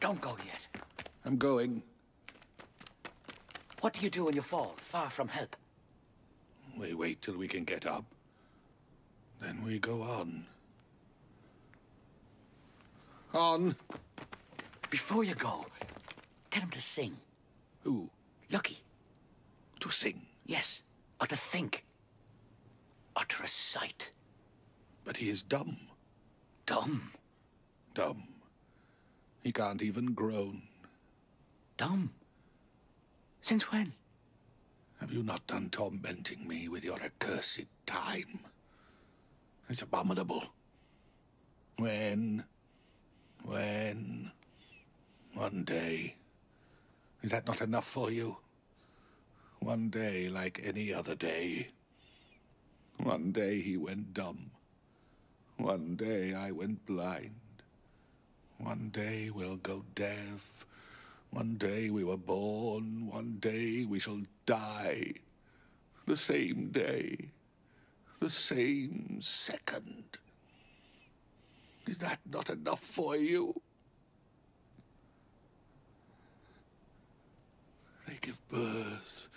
Don't go yet. I'm going. What do you do when you fall, far from help? We wait till we can get up. Then we go on. On. Before you go, get him to sing. Who? Lucky. To sing. Yes. Or to think. Or to recite. But he is dumb. Dumb. Dumb. He can't even groan. Dumb. Since when? Have you not done tormenting me with your accursed time? It's abominable. When? One day. Is that not enough for you? One day like any other day. One day he went dumb. One day I went blind. One day we'll go deaf. One day we were born. One day we shall die. The same day. The same second. Is that not enough for you? They give birth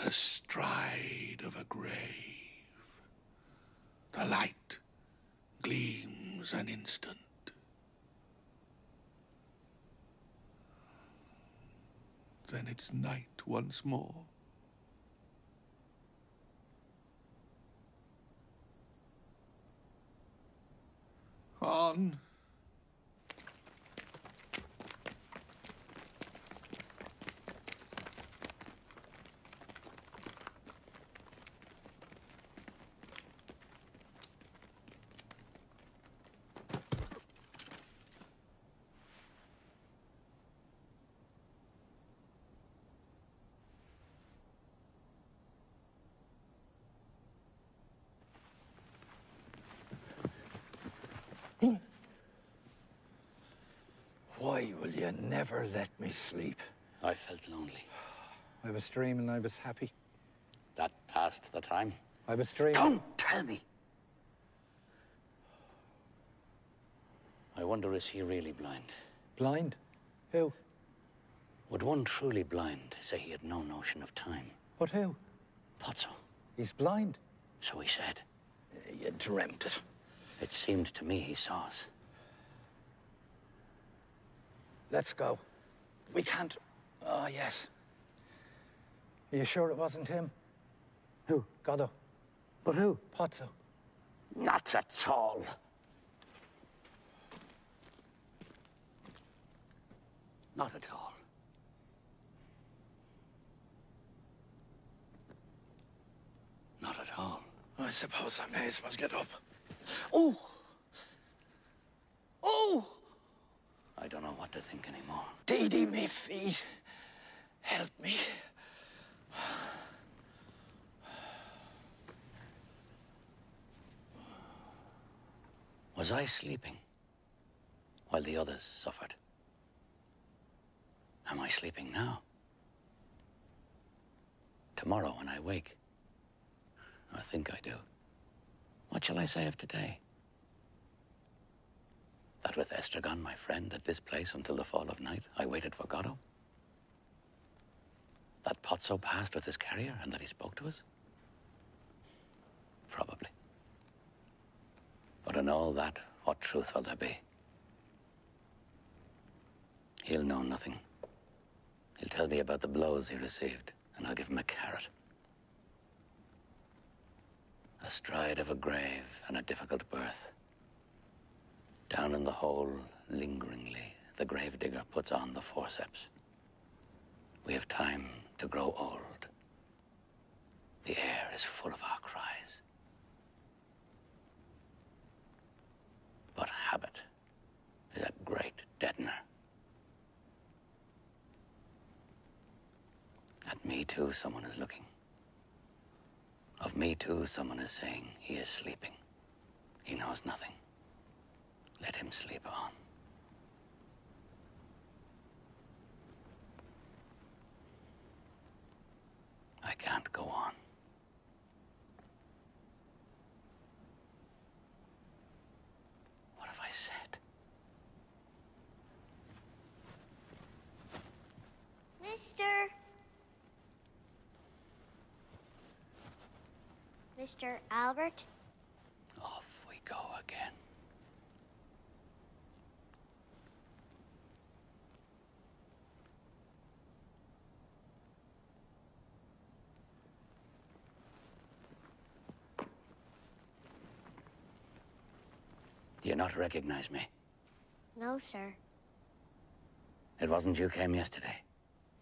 astride of a grave. The light gleams an instant. Then it's night once more. On. You never let me sleep. I felt lonely. I was dreaming I was happy. That passed the time. I was dreaming... Don't tell me! I wonder, is he really blind? Blind? Who? Would one truly blind say he had no notion of time? But who? Pozzo. He's blind. So he said. You dreamt it. It seemed to me he saw us. Let's go. We can't... Oh, yes. Are you sure it wasn't him? Who? Goddo. But who? Pozzo. Not at all. Not at all. Not at all. I suppose I may as well get up. Oh! Oh! I don't know what to think anymore. Dee me feet. Help me. Was I sleeping while the others suffered? Am I sleeping now? Tomorrow when I wake, I think I do. What shall I say of today? That with Estragon, my friend, at this place until the fall of night, I waited for Goddo? That Pozzo passed with his carrier and that he spoke to us? Probably. But in all that, what truth will there be? He'll know nothing. He'll tell me about the blows he received, and I'll give him a carrot. Astride of a grave and a difficult birth. Down in the hole, lingeringly, the gravedigger puts on the forceps. We have time to grow old. The air is full of our cries. But habit is a great deadener. At me, too, someone is looking. Of me, too, someone is saying he is sleeping. He knows nothing. Let him sleep on. I can't go on. What have I said? Mr. Albert? Off we go again. Do you not recognize me? No, sir. It wasn't you came yesterday.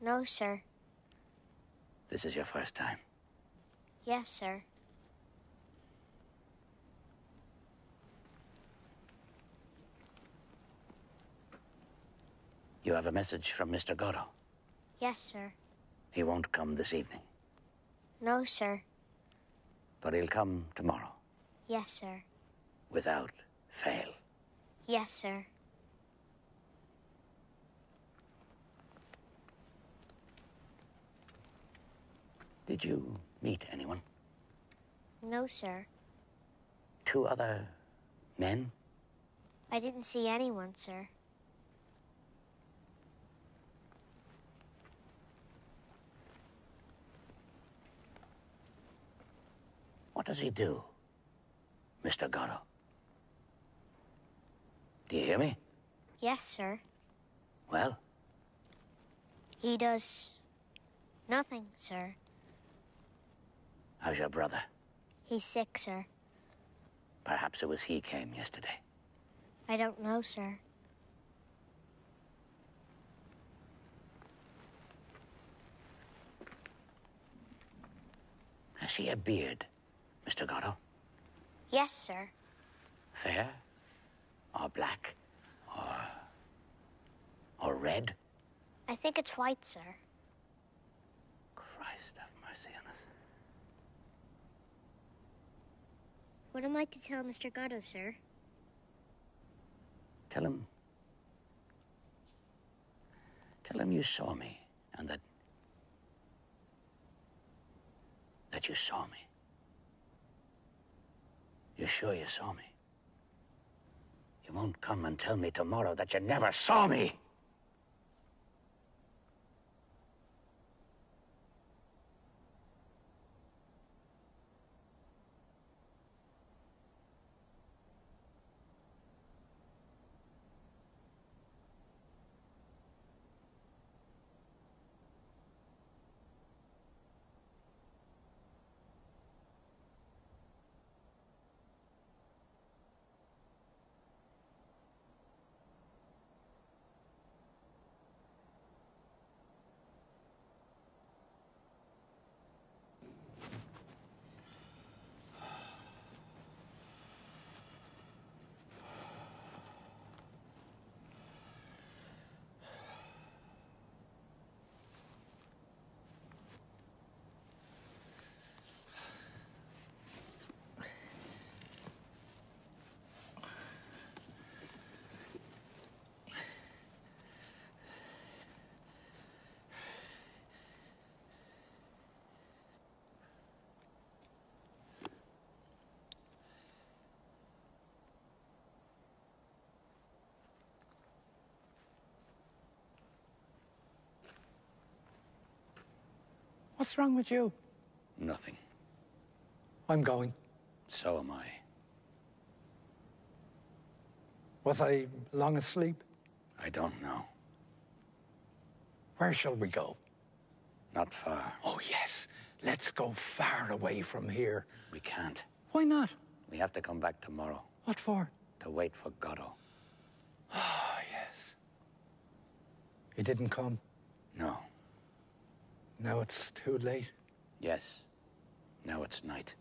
No, sir. This is your first time. Yes, sir. You have a message from Mr. Goddo. Yes, sir. He won't come this evening, No, sir. but he'll come tomorrow, Yes, sir. without fail. Yes, sir. Did you meet anyone? No, sir. 2 other men? I didn't see anyone, sir. What does he do, Mr. Goddo? Do you hear me? Yes, sir. Well, He does nothing, sir. how's your brother? He's sick, sir. Perhaps it was he came yesterday. I don't know, sir. Has he a beard, Mr. Goddo? Yes, sir. Fair? Or black? Or red? I think it's white, sir. Christ have mercy on us. What am I to tell Mr. Goddo, sir? Tell him Tell him you saw me, and that you saw me. You're sure you saw me? You won't come and tell me tomorrow that you never saw me! What's wrong with you? Nothing. I'm going. So am I. Was I long asleep? I don't know. Where shall we go? Not far. Oh, yes. Let's go far away from here. We can't. Why not? We have to come back tomorrow What for? to wait for Godot. Oh, yes. He didn't come. No. Now it's too late. Yes. Now it's night.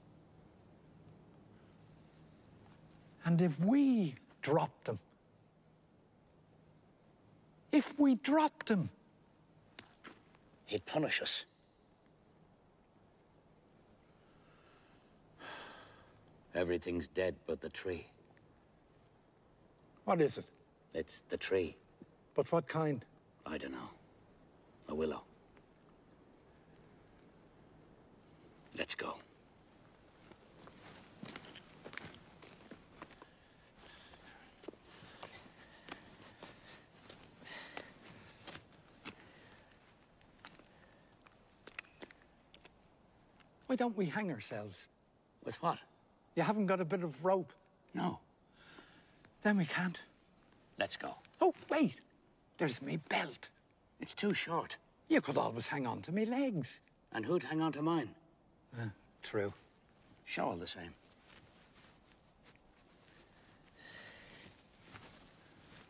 And if we dropped him? If we dropped him? He'd punish us. Everything's dead but the tree. What is it? It's the tree. But what kind? I don't know. A willow. Let's go. Why don't we hang ourselves? With what? You haven't got a bit of rope. No. Then we can't. Let's go. Oh, wait. There's me belt. It's too short. You could always hang on to me legs. And who'd hang on to mine? True. Sure, all the same.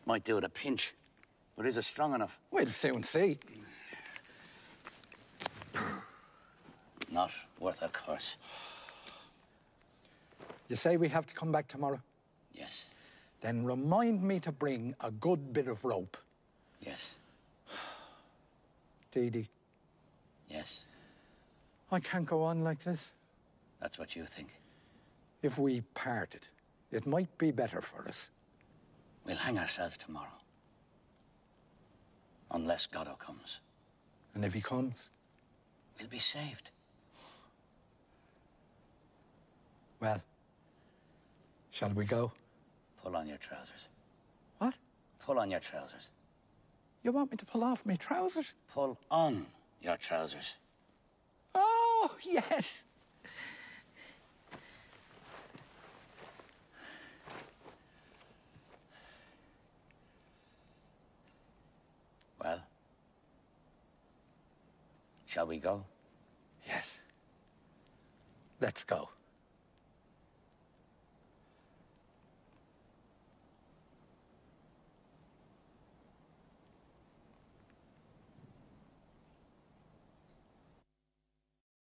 Might do at a pinch. But is it strong enough? We'll soon see. Not worth a curse. You say we have to come back tomorrow? Yes. Then remind me to bring a good bit of rope. Yes. Dee Dee, Yes. I can't go on like this. That's what you think. If we parted, it might be better for us. We'll hang ourselves tomorrow. Unless Godot comes. And if he comes, We'll be saved. well, shall we go? Pull on your trousers. What? Pull on your trousers. You want me to pull off my trousers? Pull on your trousers. Oh, yes. Well, shall we go? Yes. Let's go.